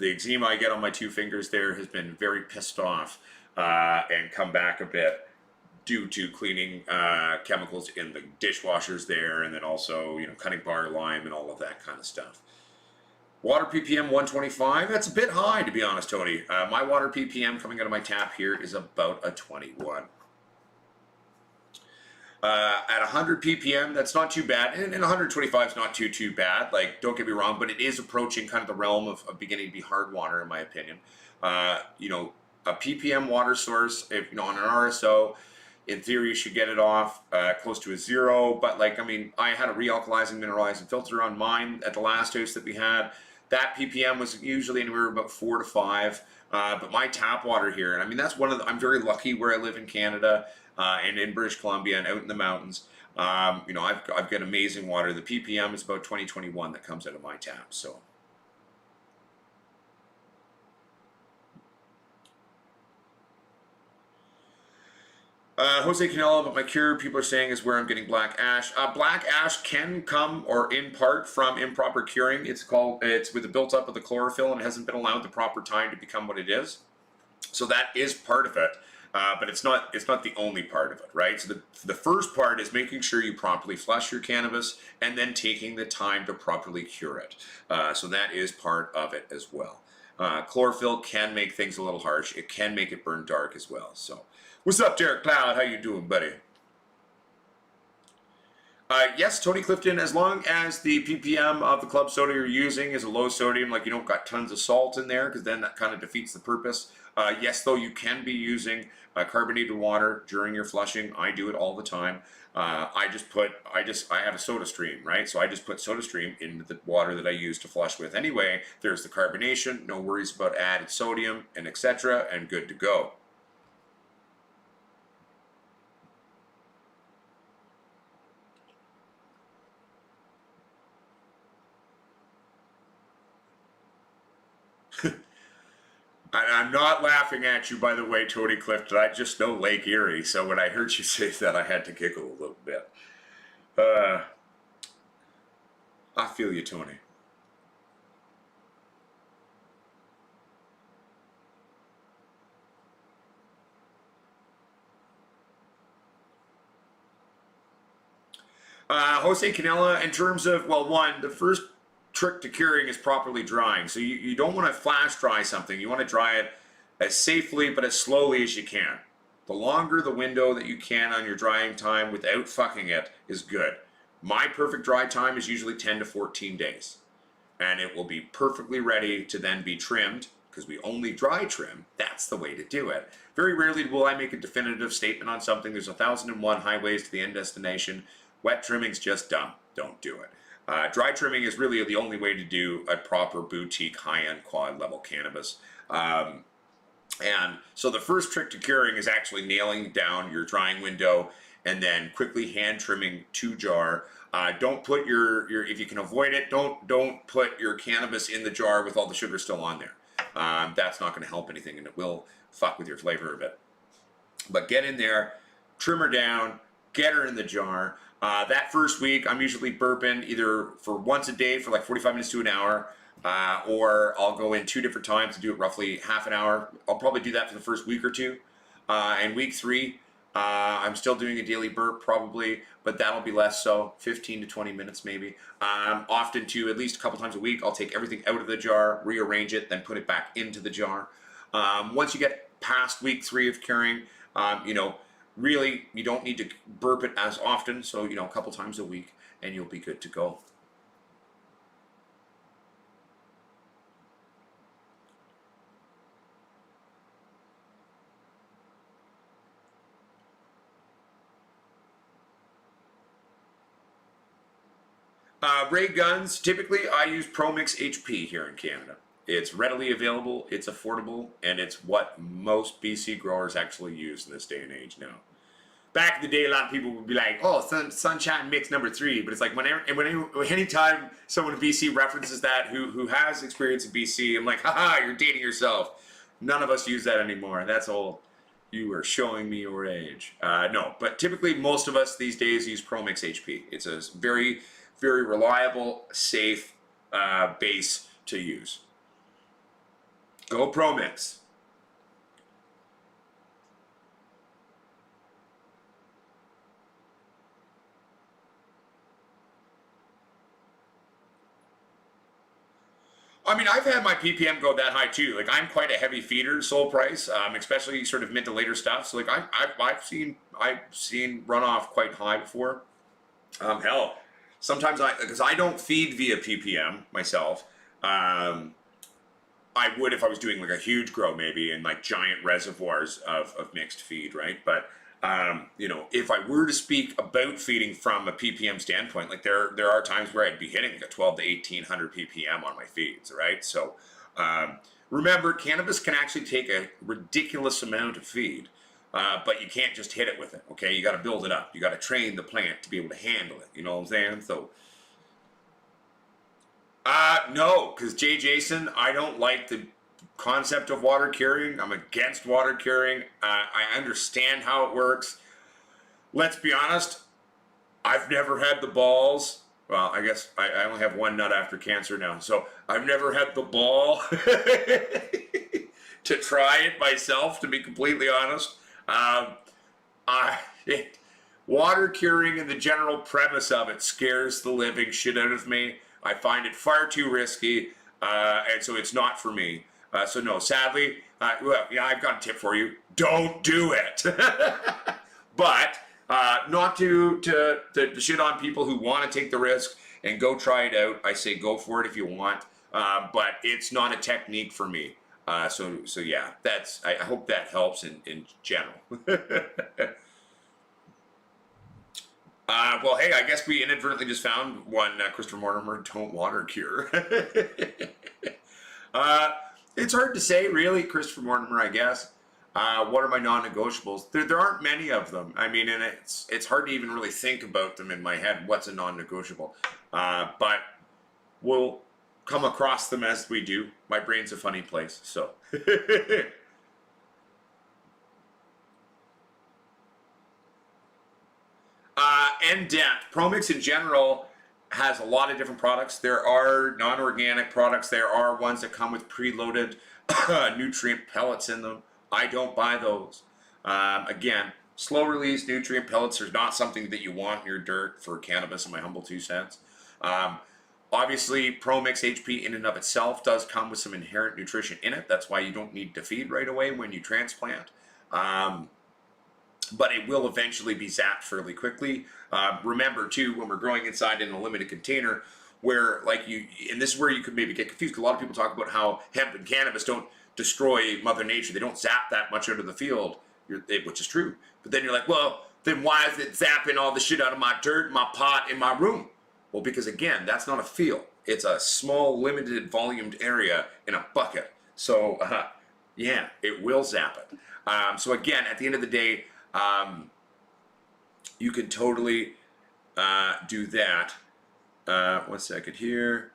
eczema I get on my 2 fingers there has been very pissed off and come back a bit due to cleaning chemicals in the dishwashers there, and then also cutting bar lime and all of that kind of stuff. Water ppm 125. That's a bit high, to be honest, Tony. My water ppm coming out of my tap here is about a 21. At 100 ppm, that's not too bad, and 125 is not too bad. Like, don't get me wrong, but it is approaching kind of the realm of beginning to be hard water, in my opinion. A ppm water source, if on an RSO, in theory, you should get it off close to a 0. But like, I mean, I had a realkalizing mineralizing filter on mine at the last house that we had. That ppm was usually anywhere about 4 to 5. But my tap water here, and I mean, that's one of the, I'm very lucky where I live in Canada and in British Columbia and out in the mountains. I've got amazing water. The ppm is about 2021 that comes out of my tap. So. Jose Canelo, but my cure, people are saying, is where I'm getting black ash. Black ash can come, or in part, from improper curing. It's with the built up of the chlorophyll, and it hasn't been allowed the proper time to become what it is. So that is part of it, but it's not the only part of it, right? So the first part is making sure you properly flush your cannabis, and then taking the time to properly cure it. So that is part of it as well. Chlorophyll can make things a little harsh. It can make it burn dark as well. So. What's up, Derek Cloud? How you doing, buddy? Yes, Tony Clifton, as long as the ppm of the club soda you're using is a low sodium, like you don't got tons of salt in there, because then that kind of defeats the purpose. Yes, though, you can be using carbonated water during your flushing. I do it all the time. I have a soda stream, right? So I just put soda stream into the water that I use to flush with anyway. There's the carbonation, no worries about added sodium and etc., and good to go. I'm not laughing at you, by the way, Tony Clifton. I just know Lake Erie, so when I heard you say that, I had to giggle a little bit. I feel you, Tony. Jose Canela, in terms of, well, one, the first trick to curing is properly drying. So you don't want to flash dry something. You want to dry it as safely but as slowly as you can. The longer the window that you can on your drying time without fucking it is good. My perfect dry time is usually 10 to 14 days. And it will be perfectly ready to then be trimmed, because we only dry trim. That's the way to do it. Very rarely will I make a definitive statement on something. There's 1,001 highways to the end destination. Wet trimming's just dumb. Don't do it. Dry trimming is really the only way to do a proper boutique high-end quad level cannabis. And so the first trick to curing is actually nailing down your drying window and then quickly hand trimming to jar. Don't put your if you can avoid it, don't put your cannabis in the jar with all the sugar still on there. That's not going to help anything, and it will fuck with your flavor a bit. But get in there, trim her down, get her in the jar. That first week, I'm usually burping either for once a day for like 45 minutes to an hour, or I'll go in 2 different times and do it roughly half an hour. I'll probably do that for the first week or two. And week 3, I'm still doing a daily burp probably, but that'll be less so, 15 to 20 minutes maybe. Often too, at least a couple times a week, I'll take everything out of the jar, rearrange it, then put it back into the jar. Once you get past week 3 of curing, really, you don't need to burp it as often, so, a couple times a week, and you'll be good to go. Ray guns, typically I use ProMix HP here in Canada. It's readily available, it's affordable, and it's what most BC growers actually use in this day and age now. Back in the day, a lot of people would be like, "Oh, sunshine mix number 3," but it's like anytime someone in BC references that who has experience in BC, I'm like, "Haha, you're dating yourself." None of us use that anymore. That's old. You are showing me your age. No, but typically most of us these days use ProMix HP. It's a very, very reliable, safe base to use. Go ProMix. I mean, I've had my ppm go that high too. Like, I'm quite a heavy feeder, sold price, especially sort of mid to later stuff. So like, I've seen runoff quite high before. Hell, sometimes because I don't feed via ppm myself. I would if I was doing like a huge grow maybe and like giant reservoirs of mixed feed, right? But you know, if I were to speak about feeding from a ppm standpoint, like there are times where I'd be hitting like a 12 to 1800 ppm on my feeds, right? So remember, cannabis can actually take a ridiculous amount of feed, but you can't just hit it with it. Okay, you got to build it up. You got to train the plant to be able to handle it. You know what I'm saying? So. No, because Jason, I don't like the concept of water curing. I'm against water curing. I understand how it works. Let's be honest, I've never had the balls. Well, I guess I only have one nut after cancer now, so I've never had the ball to try it myself, to be completely honest. Water curing and the general premise of it scares the living shit out of me. I find it far too risky, and so it's not for me. So no, sadly, well, yeah, I've got a tip for you. Don't do it. But not to shit on people who want to take the risk and go try it out. I say go for it if you want, but it's not a technique for me. So yeah, I hope that helps in general. Well, hey, I guess we inadvertently just found one Christopher Mortimer don't water cure. It's hard to say, really, Christopher Mortimer, I guess. What are my non-negotiables? There aren't many of them. I mean, and it's hard to even really think about them in my head. What's a non-negotiable? But we'll come across them as we do. My brain's a funny place, so. And dent. ProMix in general has a lot of different products. There are non-organic products. There are ones that come with preloaded nutrient pellets in them. I don't buy those. Again, slow release nutrient pellets are not something that you want in your dirt for cannabis, in my humble 2 cents. Obviously, ProMix HP in and of itself does come with some inherent nutrition in it. That's why you don't need to feed right away when you transplant. But it will eventually be zapped fairly quickly. Remember, too, when we're growing inside in a limited container, where, like, and this is where you could maybe get confused, because a lot of people talk about how hemp and cannabis don't destroy Mother Nature. They don't zap that much out of the field, which is true. But then you're like, well, then why is it zapping all the shit out of my dirt, my pot, in my room? Well, because, again, that's not a field. It's a small, limited, volumed area in a bucket. So, yeah, it will zap it. So, again, at the end of the day, you can totally do that. 1 second here.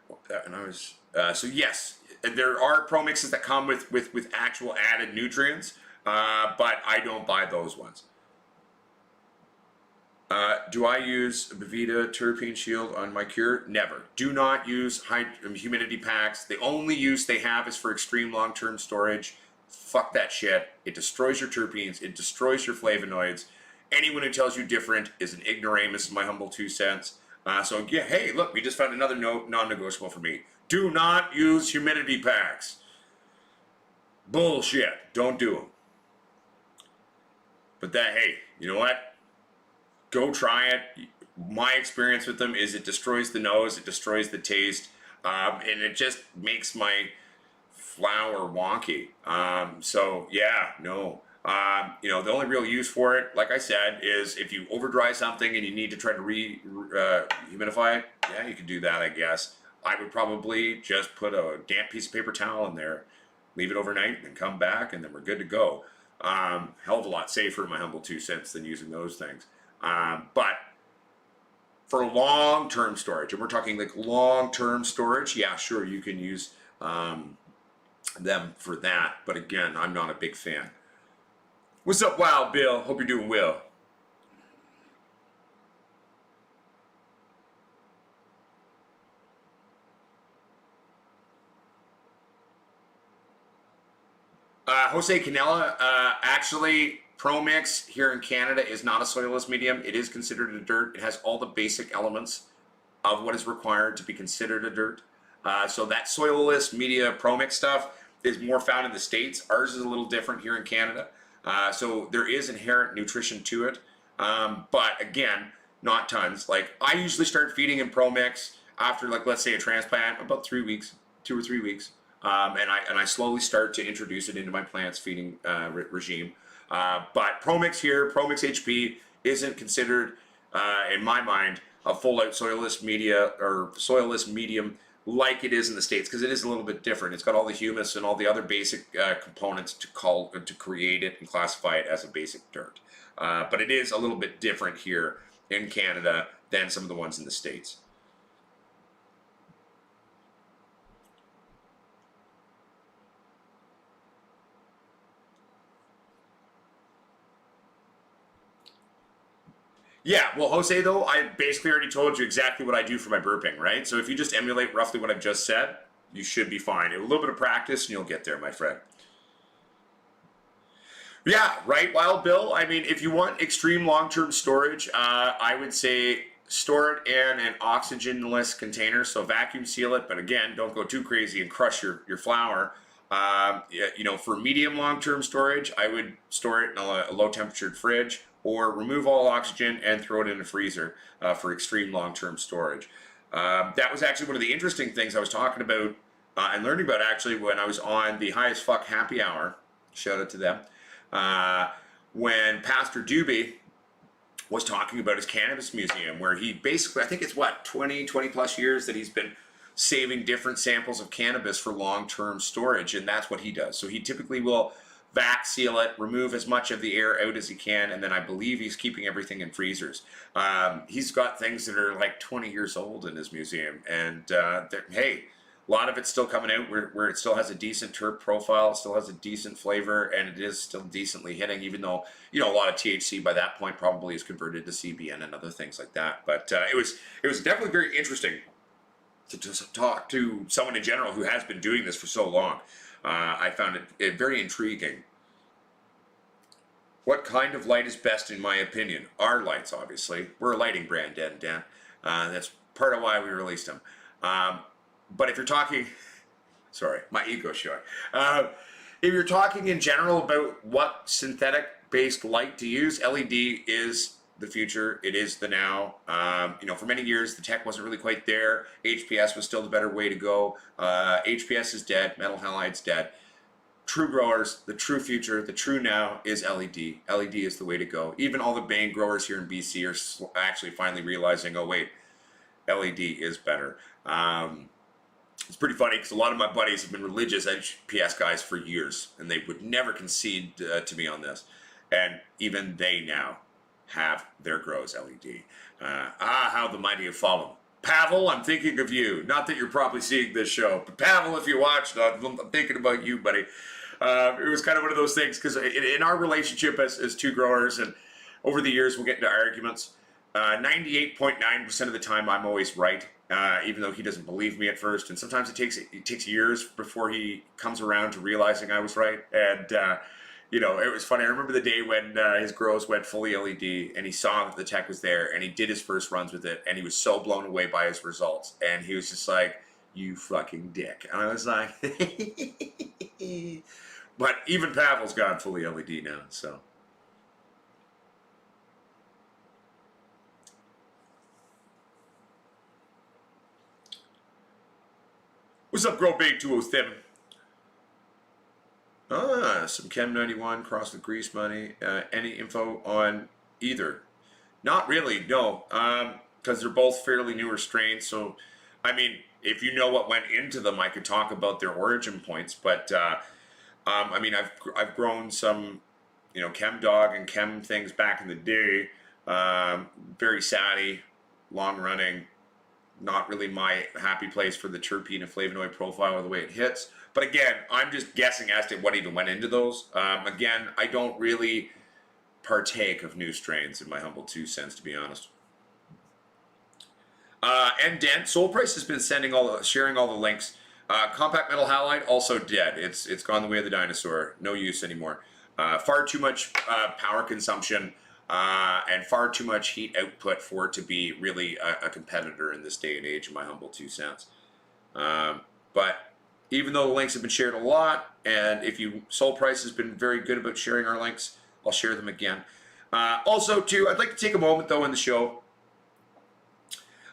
So yes, there are pro mixes that come with actual added nutrients, but I don't buy those ones. Do I use Boveda Terpene Shield on my cure? Never. Do not use humidity packs. The only use they have is for extreme long-term storage. Fuck that shit. It destroys your terpenes. It destroys your flavonoids. Anyone who tells you different is an ignoramus, in my humble 2 cents. So yeah, hey, look, we just found another non-negotiable for me. Do not use humidity packs. Bullshit. Don't do them. But hey, you know what? Go try it. My experience with them is it destroys the nose, it destroys the taste, and it just makes my flower wonky. So yeah, no. You know, the only real use for it, like I said, is if you over dry something and you need to try to humidify it. Yeah, you can do that, I guess. I would probably just put a damp piece of paper towel in there, leave it overnight, and then come back, and then we're good to go. Hell of a lot safer, in my humble 2 cents, than using those things. But for long-term storage, and we're talking like long-term storage, yeah, sure, you can use them for that. But again, I'm not a big fan. What's up, Wild Bill? Hope you're doing well. Jose Canella, actually, ProMix here in Canada is not a soilless medium. It is considered a dirt. It has all the basic elements of what is required to be considered a dirt. So that soilless media ProMix stuff is more found in the States. Ours is a little different here in Canada. So there is inherent nutrition to it. But again, not tons. Like, I usually start feeding in ProMix after, like, let's say a transplant, about 3 weeks, 2 or 3 weeks. And I slowly start to introduce it into my plants feeding regime. But ProMix here, ProMix HP, isn't considered, in my mind, a full-out soilless media or soilless medium like it is in the States, because it is a little bit different. It's got all the humus and all the other basic components to create it and classify it as a basic dirt. But it is a little bit different here in Canada than some of the ones in the States. Yeah, well, Jose, though, I basically already told you exactly what I do for my burping, right? So if you just emulate roughly what I've just said, you should be fine. A little bit of practice and you'll get there, my friend. Yeah, right, Wild Bill. I mean, if you want extreme long-term storage, I would say store it in an oxygenless container, so vacuum seal it, but again, don't go too crazy and crush your flower. You know, for medium long-term storage, I would store it in a low-temperatured fridge, or remove all oxygen and throw it in a freezer for extreme long-term storage. That was actually one of the interesting things I was talking about and learning about, actually, when I was on the High as Fuck Happy Hour. Shout out to them. When Pastor Doobie was talking about his cannabis museum, where he basically, I think it's what, 20 plus years that he's been saving different samples of cannabis for long-term storage, and that's what he does. So he typically will vac seal it, remove as much of the air out as he can, and then I believe he's keeping everything in freezers. He's got things that are like 20 years old in his museum, and hey, a lot of it's still coming out where it still has a decent terp profile, it still has a decent flavor, and it is still decently hitting, even though, you know, a lot of THC by that point probably is converted to CBN and other things like that. But it was definitely very interesting to just talk to someone in general who has been doing this for so long. I found it very intriguing. What kind of light is best in my opinion? Our lights, obviously. We're a lighting brand, Dan. That's part of why we released them. But if you're talking, sorry, my ego's showing. If you're talking in general about what synthetic-based light to use, LED is the future. It is the now. You know, for many years, the tech wasn't really quite there. HPS was still the better way to go. HPS is dead. Metal halide's dead. True growers, the true future, the true now is LED. LED is the way to go. Even all the Bane growers here in BC are actually finally realizing, oh wait, LED is better. It's pretty funny because a lot of my buddies have been religious HPS guys for years, and they would never concede to me on this. And even they now have their grows LED. How the mighty have fallen. Pavel, I'm thinking of you. Not that you're probably seeing this show, but Pavel, if you watched, I'm thinking about you, buddy. It was kind of one of those things, because in our relationship as two growers, and over the years we'll get into arguments, 98.9% of the time I'm always right, even though he doesn't believe me at first, and sometimes it takes years before he comes around to realizing I was right. And you know, it was funny. I remember the day when his grows went fully LED, and he saw that the tech was there, and he did his first runs with it, and he was so blown away by his results, and he was just like, "You fucking dick," and I was like, but even Pavel's gone fully LED now, so. What's up, Grow Big 207? Some Chem 91, Cross the Grease Money. Any info on either? Not really, no. Because they're both fairly newer strains. So, I mean, if you know what went into them, I could talk about their origin points. But I mean, I've grown some, you know, chem dog and chem things back in the day. Very savvy, long running. Not really my happy place for the terpene and flavonoid profile or the way it hits. But again, I'm just guessing as to what even went into those. Again, I don't really partake of new strains in my humble 2 cents, to be honest. And Dent, Soul Price has been sharing all the links. Compact Metal Halide also dead. It's gone the way of the dinosaur. No use anymore. Far too much power consumption. And far too much heat output for it to be really a competitor in this day and age, in my humble 2 cents. But even though the links have been shared a lot, and Soul Price has been very good about sharing our links, I'll share them again. Also, too, I'd like to take a moment, though, in the show.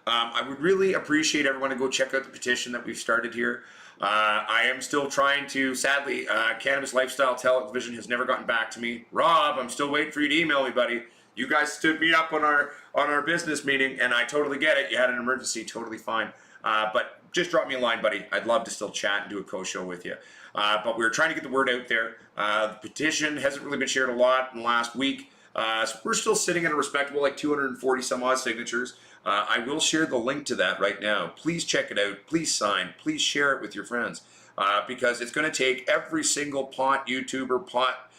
I would really appreciate everyone to go check out the petition that we've started here. I am still trying to, sadly, Cannabis Lifestyle Television has never gotten back to me. Rob, I'm still waiting for you to email me, buddy. You guys stood me up on our business meeting, and I totally get it. You had an emergency, totally fine. But just drop me a line, buddy. I'd love to still chat and do a co-show with you. But we're trying to get the word out there. The petition hasn't really been shared a lot in the last week. So we're still sitting at a respectable, like 240 some odd signatures. I will share the link to that right now. Please check it out. Please sign. Please share it with your friends. Because it's going to take every single pot YouTuber, pot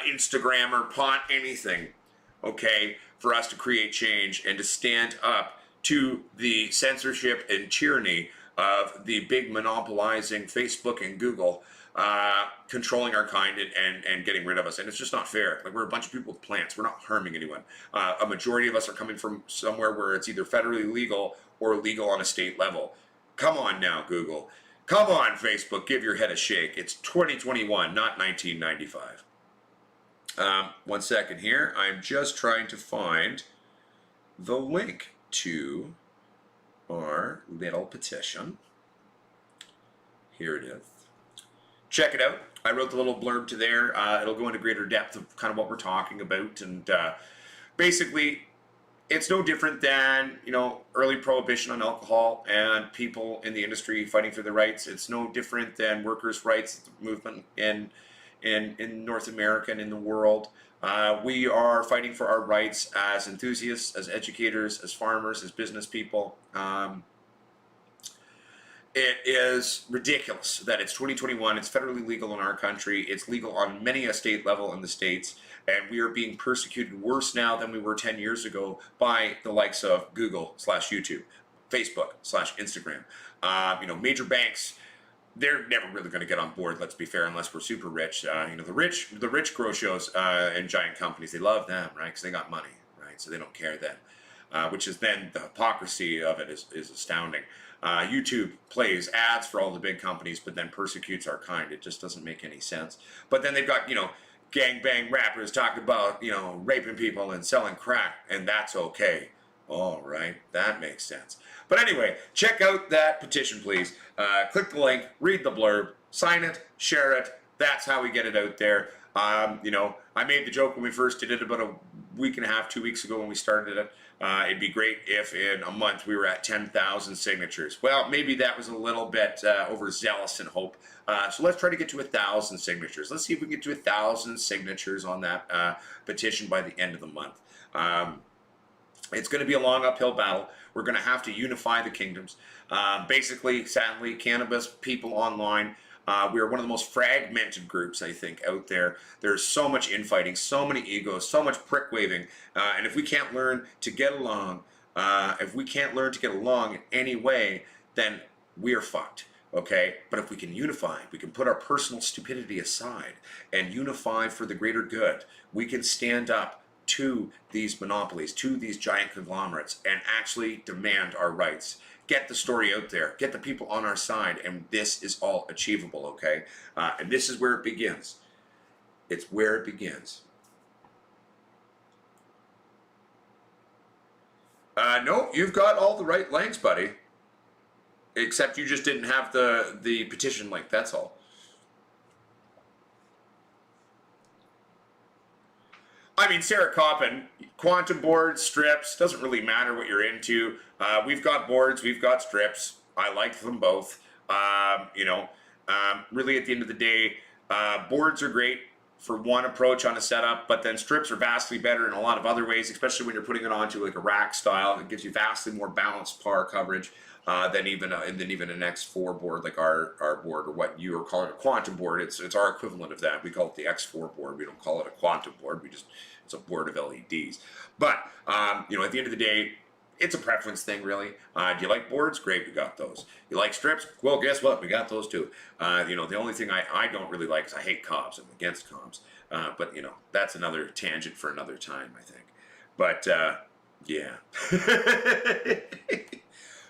Instagrammer, pot anything, okay, for us to create change and to stand up to the censorship and tyranny of the big monopolizing Facebook and Google controlling our kind and getting rid of us. And it's just not fair. Like, we're a bunch of people with plants. We're not harming anyone. A majority of us are coming from somewhere where it's either federally legal or legal on a state level. Come on now, Google. Come on, Facebook. Give your head a shake. It's 2021, not 1995. 1 second here. I'm just trying to find the link to our little petition. Here it is. Check it out. I wrote the little blurb to there. It'll go into greater depth of kind of what we're talking about. And basically, it's no different than, you know, early prohibition on alcohol and people in the industry fighting for their rights. It's no different than workers' rights movement in North America and in the world. We are fighting for our rights as enthusiasts, as educators, as farmers, as business people. It is ridiculous that it's 2021, it's federally legal in our country, it's legal on many a state level in the States, and we are being persecuted worse now than we were 10 years ago by the likes of Google/YouTube, Facebook/Instagram. You know, major banks, they're never really going to get on board, let's be fair, unless we're super rich. You know, the rich grow shows and giant companies, they love them, right, because they got money, right, so they don't care then, which is then the hypocrisy of it is astounding. YouTube plays ads for all the big companies, but then persecutes our kind. It just doesn't make any sense. But then they've got, you know, gangbang rappers talking about, you know, raping people and selling crack, and that's okay. All right, that makes sense. But anyway, check out that petition, please. Click the link, read the blurb, sign it, share it. That's how we get it out there. You know, I made the joke when we first did it about a week and a half, 2 weeks ago when we started it. It'd be great if in a month we were at 10,000 signatures. Well, maybe that was a little bit overzealous in hope. So let's try to get to 1,000 signatures. Let's see if we can get to 1,000 signatures on that petition by the end of the month. It's going to be a long uphill battle. We're going to have to unify the kingdoms. Basically, sadly, cannabis people online, we are one of the most fragmented groups, I think, out there. There's so much infighting, so many egos, so much prick waving. And if we can't learn to get along, in any way, then we're fucked. Okay? But if we can unify, we can put our personal stupidity aside and unify for the greater good, we can stand up to these monopolies, to these giant conglomerates, and actually demand our rights. Get the story out there. Get the people on our side, and this is all achievable, okay? And this is where it begins. It's where it begins. No, you've got all the right links, buddy. Except you just didn't have the petition link, that's all. I mean, Sarah Coppin, quantum boards, strips, doesn't really matter what you're into. We've got boards, we've got strips. I like them both. You know, really at the end of the day, boards are great for one approach on a setup, but then strips are vastly better in a lot of other ways, especially when you're putting it onto like a rack style. It gives you vastly more balanced par coverage than even an X4 board like our board, or what you are calling a quantum board. It's our equivalent of that. We call it the X4 board. We don't call it a quantum board. It's a board of LEDs. But you know, at the end of the day, it's a preference thing, really. Do you like boards? Great, we got those. You like strips? Well, guess what? We got those too. You know, the only thing I don't really like is I hate cobs. I'm against cobs. But, you know, that's another tangent for another time, I think. But, yeah.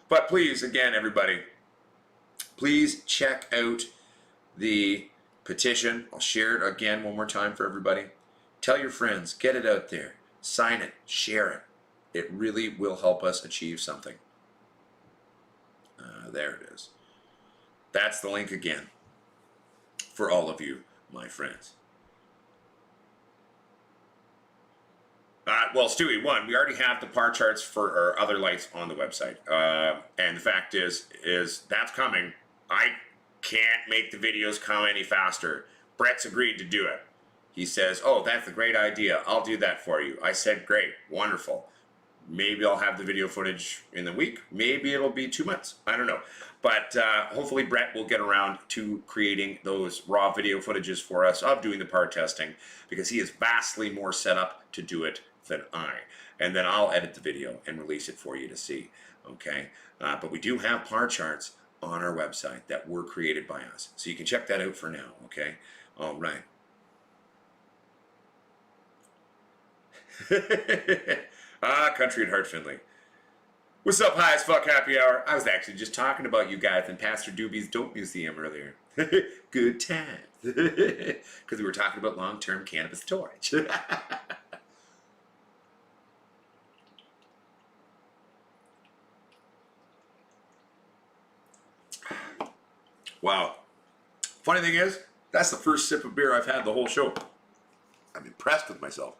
But please, again, everybody, please check out the petition. I'll share it again one more time for everybody. Tell your friends. Get it out there. Sign it. Share it. It really will help us achieve something. There it is. That's the link again for all of you, my friends. Well, Stewie, one, we already have the par charts for our other lights on the website. And the fact is that's coming. I can't make the videos come any faster. Brett's agreed to do it. He says, oh, that's a great idea. I'll do that for you. I said, great, wonderful. Maybe I'll have the video footage in the week. Maybe it'll be 2 months. I don't know. But hopefully Brett will get around to creating those raw video footages for us of doing the par testing, because he is vastly more set up to do it than I. And then I'll edit the video and release it for you to see. Okay? But we do have par charts on our website that were created by us. So you can check that out for now. Okay? All right. Country at Heart Finley. What's up, High as Fuck Happy Hour? I was actually just talking about you guys in Pastor Doobie's Dope Museum earlier. Good times. Because we were talking about long-term cannabis storage. Wow. Funny thing is, that's the first sip of beer I've had the whole show. I'm impressed with myself.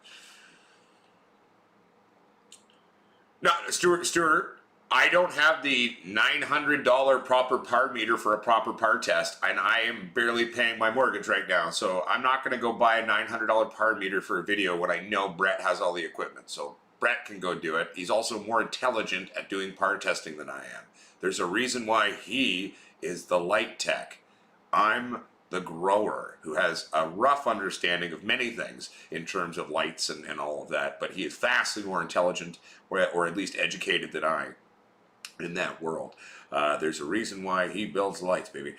No, Stuart, I don't have the $900 proper par meter for a proper par test, and I am barely paying my mortgage right now, so I'm not going to go buy a $900 par meter for a video when I know Brett has all the equipment. So Brett can go do it. He's also more intelligent at doing par testing than I am. There's a reason why he is the light tech. I'm the grower, who has a rough understanding of many things in terms of lights and all of that, but he is vastly more intelligent, or at least educated than I in that world. There's a reason why he builds lights, baby.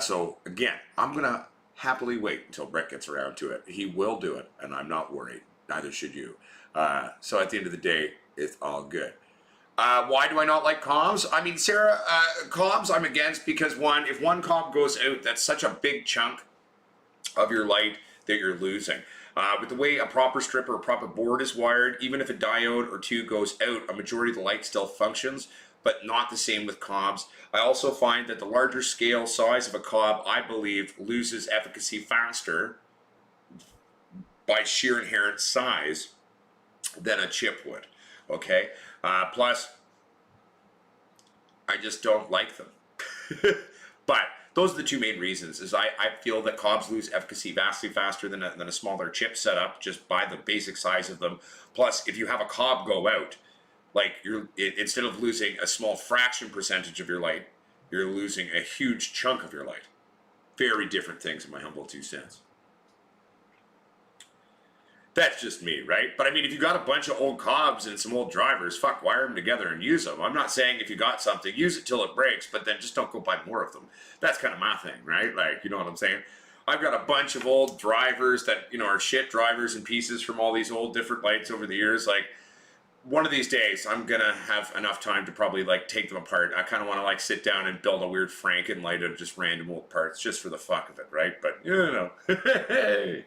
So again, I'm going to happily wait until Brett gets around to it. He will do it, and I'm not worried. Neither should you. So at the end of the day, it's all good. Why do I not like comms? I mean, Sarah, comms I'm against because, one, if one comm goes out, that's such a big chunk of your light that you're losing. With the way a proper strip or a proper board is wired, even if a diode or two goes out, a majority of the light still functions, but not the same with comms. I also find that the larger scale size of a cob, I believe, loses efficacy faster by sheer inherent size than a chip would. Okay? Plus, I just don't like them. But those are the two main reasons. Is I feel that cobs lose efficacy vastly faster than a smaller chip setup, just by the basic size of them. Plus, if you have a cob go out, like instead of losing a small fraction percentage of your light, you're losing a huge chunk of your light. Very different things, in my humble 2 cents. That's just me, right? But I mean, if you got a bunch of old cobs and some old drivers, fuck, wire them together and use them. I'm not saying if you got something, use it till it breaks, but then just don't go buy more of them. That's kind of my thing, right? Like, you know what I'm saying? I've got a bunch of old drivers that, you know, are shit drivers and pieces from all these old different lights over the years. Like, one of these days, I'm gonna have enough time to probably, like, take them apart. I kind of want to, like, sit down and build a weird Franken light of just random old parts, just for the fuck of it, right? But, you know, hey.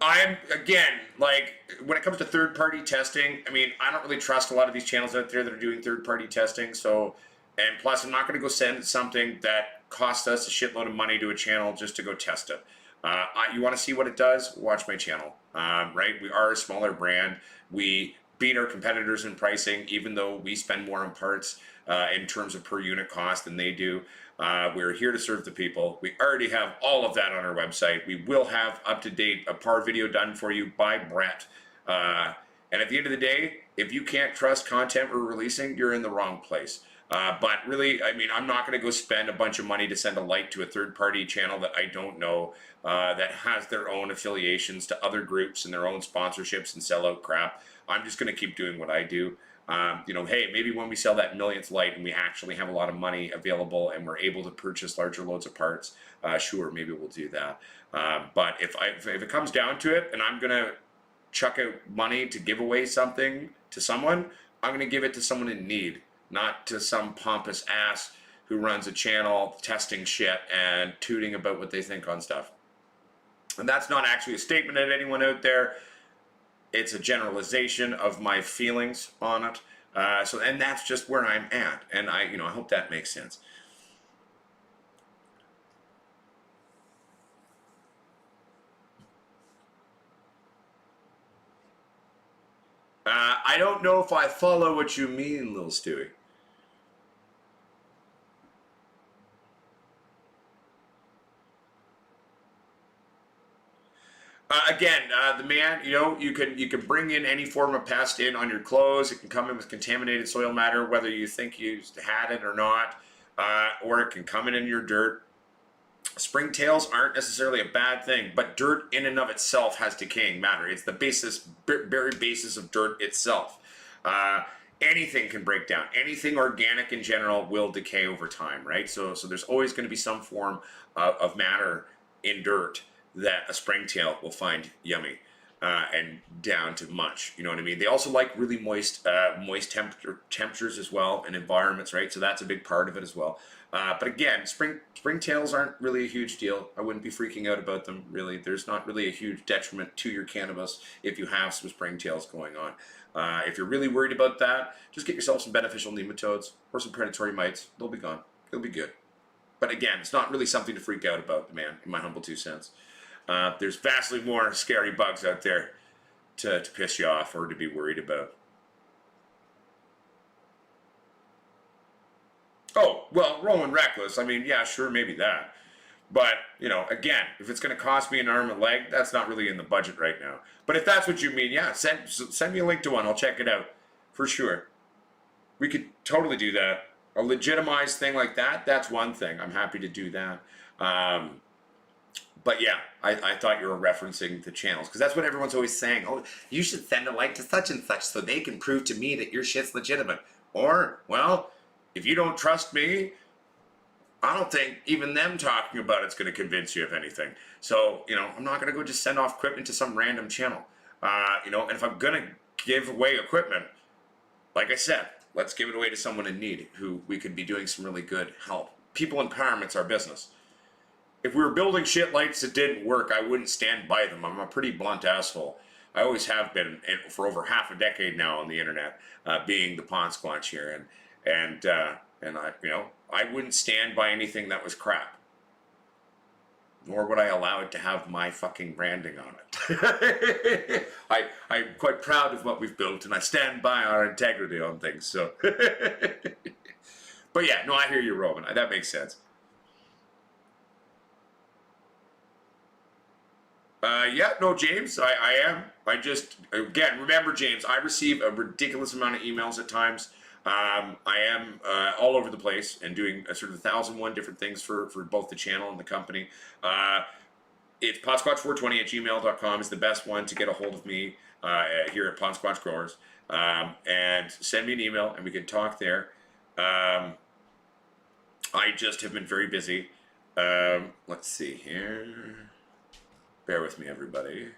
I'm, again, like, when it comes to third-party testing, I mean, I don't really trust a lot of these channels out there that are doing third-party testing, so, and plus, I'm not going to go send something that costs us a shitload of money to a channel just to go test it. You want to see what it does? Watch my channel. Right? We are a smaller brand. We beat our competitors in pricing, even though we spend more on parts in terms of per unit cost than they do. We're here to serve the people. We already have all of that on our website. We will have up-to-date a par video done for you by Brett. And at the end of the day, if you can't trust content we're releasing, you're in the wrong place. But really, I mean, I'm not going to go spend a bunch of money to send a light to a third-party channel that I don't know, that has their own affiliations to other groups and their own sponsorships and sellout crap. I'm just going to keep doing what I do. You know, hey, maybe when we sell that millionth light and we actually have a lot of money available and we're able to purchase larger loads of parts, sure, maybe we'll do that. But if it comes down to it and I'm going to chuck out money to give away something to someone, I'm going to give it to someone in need, not to some pompous ass who runs a channel testing shit and tooting about what they think on stuff. And that's not actually a statement at anyone out there. It's a generalization of my feelings on it. And that's just where I'm at. And I hope that makes sense. I don't know if I follow what you mean, Lil Stewie. Again, the man, you can bring in any form of pest in on your clothes. It can come in with contaminated soil matter, whether you think you had it or not, or it can come in your dirt. Springtails aren't necessarily a bad thing, but dirt in and of itself has decaying matter. It's the very basis of dirt itself. Anything can break down. Anything organic in general will decay over time, right? So there's always going to be some form of matter in dirt that a springtail will find yummy and down to much. You know what I mean? They also like really moist temperatures as well and environments, right? So that's a big part of it as well. But again, springtails aren't really a huge deal. I wouldn't be freaking out about them, really. There's not really a huge detriment to your cannabis if you have some springtails going on. If you're really worried about that, just get yourself some beneficial nematodes or some predatory mites. They'll be gone. It'll be good. But again, it's not really something to freak out about, man, in my humble 2 cents. There's vastly more scary bugs out there to piss you off or to be worried about. Oh, well, rolling reckless, I mean, yeah, sure, maybe that. But, again, if it's going to cost me an arm and leg, that's not really in the budget right now. But if that's what you mean, yeah, send me a link to one. I'll check it out, for sure. We could totally do that. A legitimized thing like that, that's one thing. I'm happy to do that. But yeah, I thought you were referencing the channels, because that's what everyone's always saying. Oh, you should send a link to such and such so they can prove to me that your shit's legitimate. Or, well, if you don't trust me, I don't think even them talking about it's going to convince you of anything. So, I'm not going to go just send off equipment to some random channel. And if I'm going to give away equipment, like I said, let's give it away to someone in need who we could be doing some really good help. People empowerment's our business. If we were building shit lights that didn't work, I wouldn't stand by them. I'm a pretty blunt asshole. I always have been, and for over half a decade now on the internet, being the Potsquatch here, and I wouldn't stand by anything that was crap. Nor would I allow it to have my fucking branding on it. I'm quite proud of what we've built, and I stand by our integrity on things. So, but yeah, no, I hear you, Roman. That makes sense. Yeah, no, James, I am. I just, again, remember, James, I receive a ridiculous amount of emails at times. I am all over the place and doing sort of 1,001 different things for both the channel and the company. It's potsquatch420@gmail.com is the best one to get a hold of me here at Potsquatch Growers. And send me an email and we can talk there. I just have been very busy. Let's see here. Bear with me, everybody.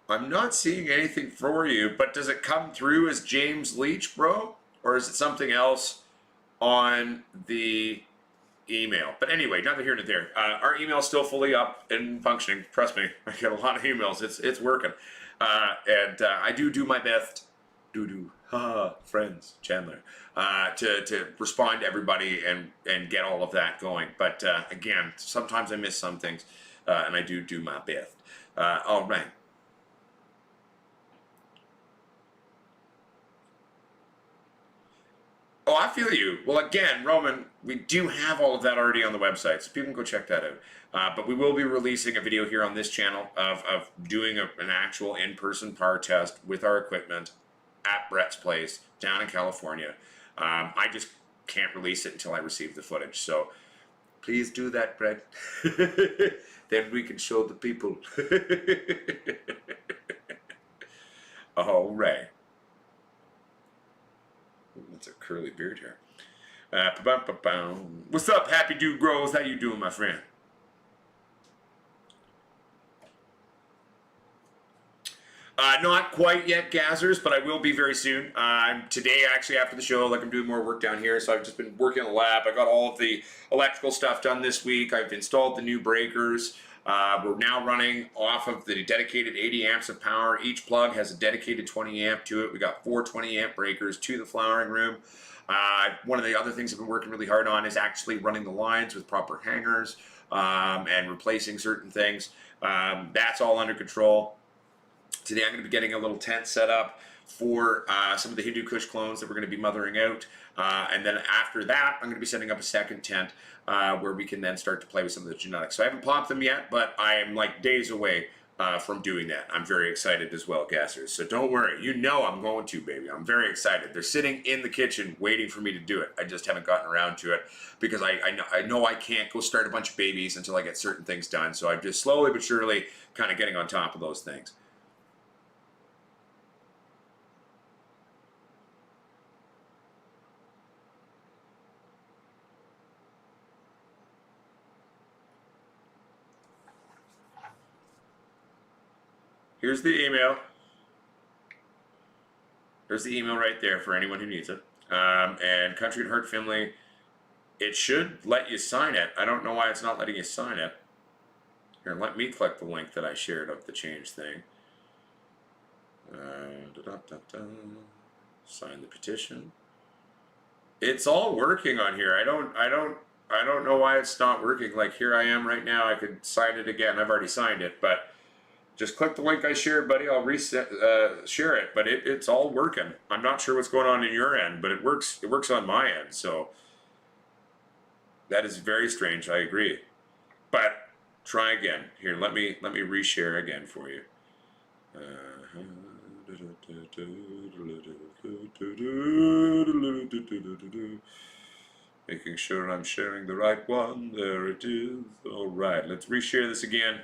I'm not seeing anything for you, but does it come through as James Leach, bro? Or is it something else on the email. But anyway, neither here nor there. Our email's still fully up and functioning. Trust me, I get a lot of emails. It's working. And I do my best. Friends, Chandler, to respond to everybody and get all of that going. But again, sometimes I miss some things, and I do my best. All right. Oh, I feel you. Well, again, Roman, we do have all of that already on the website, so people can go check that out. But we will be releasing a video here on this channel of doing an actual in-person par test with our equipment at Brett's place down in California. I just can't release it until I receive the footage. So please do that, Brett. Then we can show the people. All right. That's a curly beard here. What's up, Happy Dude Grows? How you doing, my friend? Not quite yet, Gazzers, but I will be very soon. Today, actually, after the show, like I'm doing more work down here, so I've just been working in the lab. I got all of the electrical stuff done this week. I've installed the new breakers. We're now running off of the dedicated 80 amps of power. Each plug has a dedicated 20 amp to it. We got 4 20 amp breakers to the flowering room. One of the other things I've been working really hard on is actually running the lines with proper hangers and replacing certain things. That's all under control. Today I'm going to be getting a little tent set up for some of the Hindu Kush clones that we're going to be mothering out. And then after that, I'm going to be setting up a second tent where we can then start to play with some of the genetics. So I haven't popped them yet, but I am like days away from doing that. I'm very excited as well, Gassers. So don't worry. You know I'm going to, baby. I'm very excited. They're sitting in the kitchen waiting for me to do it. I just haven't gotten around to it because I know I can't go start a bunch of babies until I get certain things done. So I'm just slowly but surely kind of getting on top of those things. Here's the email. There's the email right there for anyone who needs it. And Country at Heart Finley, it should let you sign it. I don't know why it's not letting you sign it. Here, let me click the link that I shared of the change thing. Sign the petition. It's all working on here. I don't know why it's not working. Like here I am right now. I could sign it again. I've already signed it, but just click the link I shared, buddy. I'll share it, but it's all working. I'm not sure what's going on in your end, but it works. It works on my end. So that is very strange. I agree. But try again. Here, let me reshare again for you. Making sure I'm sharing the right one. There it is. All right, let's reshare this again.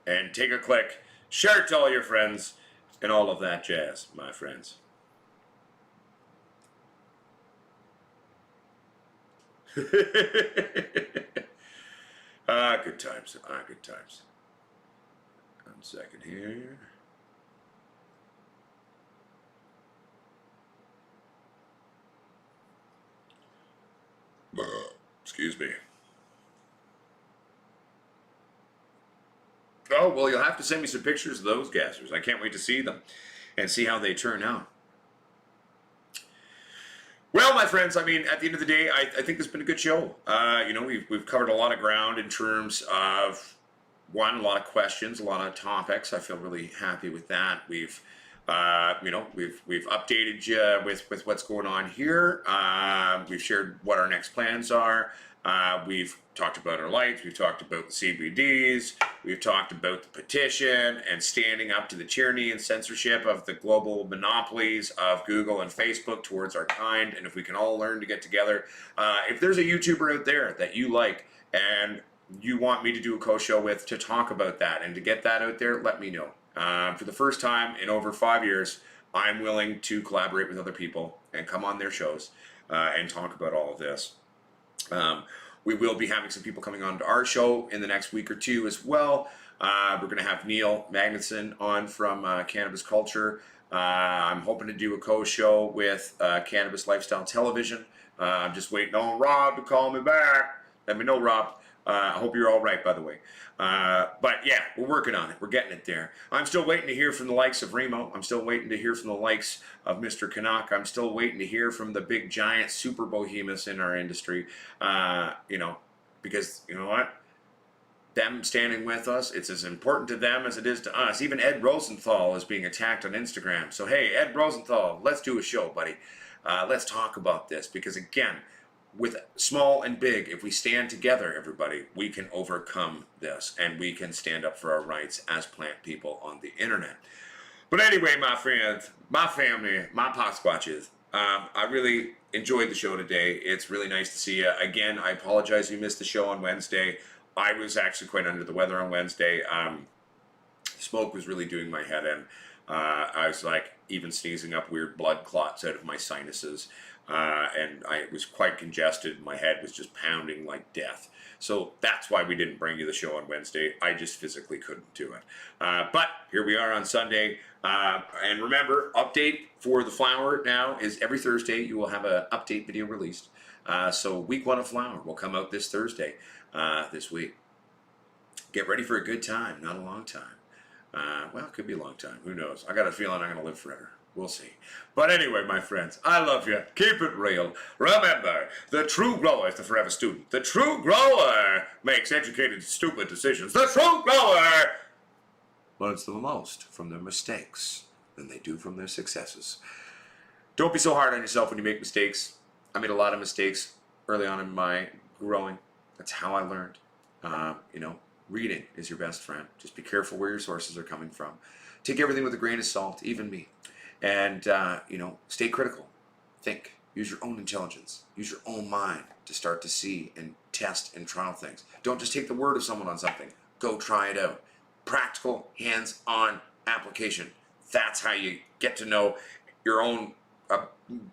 And take a click, share it to all your friends, and all of that jazz, my friends. Good times. Good times. 1 second here. Excuse me. Oh, well, you'll have to send me some pictures of those gassers. I can't wait to see them and see how they turn out. Well, my friends, I mean, at the end of the day, I think this has been a good show. You know, we've covered a lot of ground in terms of, one, a lot of questions, a lot of topics. I feel really happy with that. We've updated you with what's going on here. We've shared what our next plans are. We've talked about our lights, we've talked about the CBDs, we've talked about the petition and standing up to the tyranny and censorship of the global monopolies of Google and Facebook towards our kind, and if we can all learn to get together. If there's a YouTuber out there that you like and you want me to do a co-show with to talk about that and to get that out there, let me know. For the first time in over 5 years, I'm willing to collaborate with other people and come on their shows and talk about all of this. We will be having some people coming on to our show in the next week or two as well. We're going to have Neil Magnuson on from Cannabis Culture. I'm hoping to do a co-show with Cannabis Lifestyle Television I'm just waiting on Rob to call me back. Let me know, Rob. I hope you're all right, by the way. But yeah, we're working on it. We're getting it there. I'm still waiting to hear from the likes of Remo. I'm still waiting to hear from the likes of Mr. Canuck. I'm still waiting to hear from the big, giant, super behemoths in our industry. You know, because you know what? Them standing with us, it's as important to them as it is to us. Even Ed Rosenthal is being attacked on Instagram. So hey, Ed Rosenthal, let's do a show, buddy. Let's talk about this because again, with small and big, if we stand together, everybody, we can overcome this and we can stand up for our rights as plant people on the internet. But anyway, my friends, my family, my Potsquatches, I really enjoyed the show today. It's really nice to see you. Again, I apologize you missed the show on Wednesday. I was actually quite under the weather on Wednesday. Smoke was really doing my head in. I was like even sneezing up weird blood clots out of my sinuses. And I was quite congested. My head was just pounding like death. So that's why we didn't bring you the show on Wednesday. I just physically couldn't do it. But here we are on Sunday. And remember, update for the flower now is every Thursday. You will have an update video released. So week 1 of flower will come out this Thursday this week. Get ready for a good time, not a long time. Well, it could be a long time. Who knows? I got a feeling I'm going to live forever. We'll see. But anyway, my friends, I love you. Keep it real. Remember, the true grower is the forever student. The true grower makes educated, stupid decisions. The true grower learns the most from their mistakes than they do from their successes. Don't be so hard on yourself when you make mistakes. I made a lot of mistakes early on in my growing. That's how I learned. You know, reading is your best friend. Just be careful where your sources are coming from. Take everything with a grain of salt, even me. And, you know, stay critical. Think. Use your own intelligence. Use your own mind to start to see and test and trial things. Don't just take the word of someone on something. Go try it out. Practical, hands-on application. That's how you get to know your own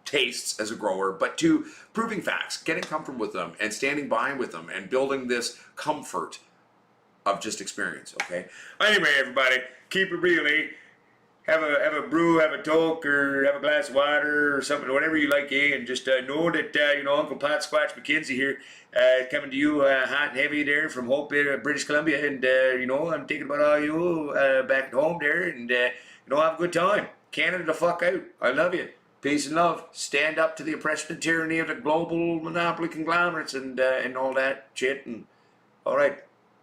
tastes as a grower, but to proving facts, getting comfortable with them and standing by with them and building this comfort of just experience, okay? Anyway, everybody, keep it real, eh? Have a brew, have a toke, or have a glass of water or something, whatever you like, eh? And just know that, you know, Uncle Potsquatch McKenzie here, coming to you hot and heavy there from Hope, British Columbia. And, you know, I'm thinking about all you back at home there. And, you know, have a good time. Canada the fuck out. I love you. Peace and love. Stand up to the oppression and tyranny of the global monopoly conglomerates and all that shit. And all right.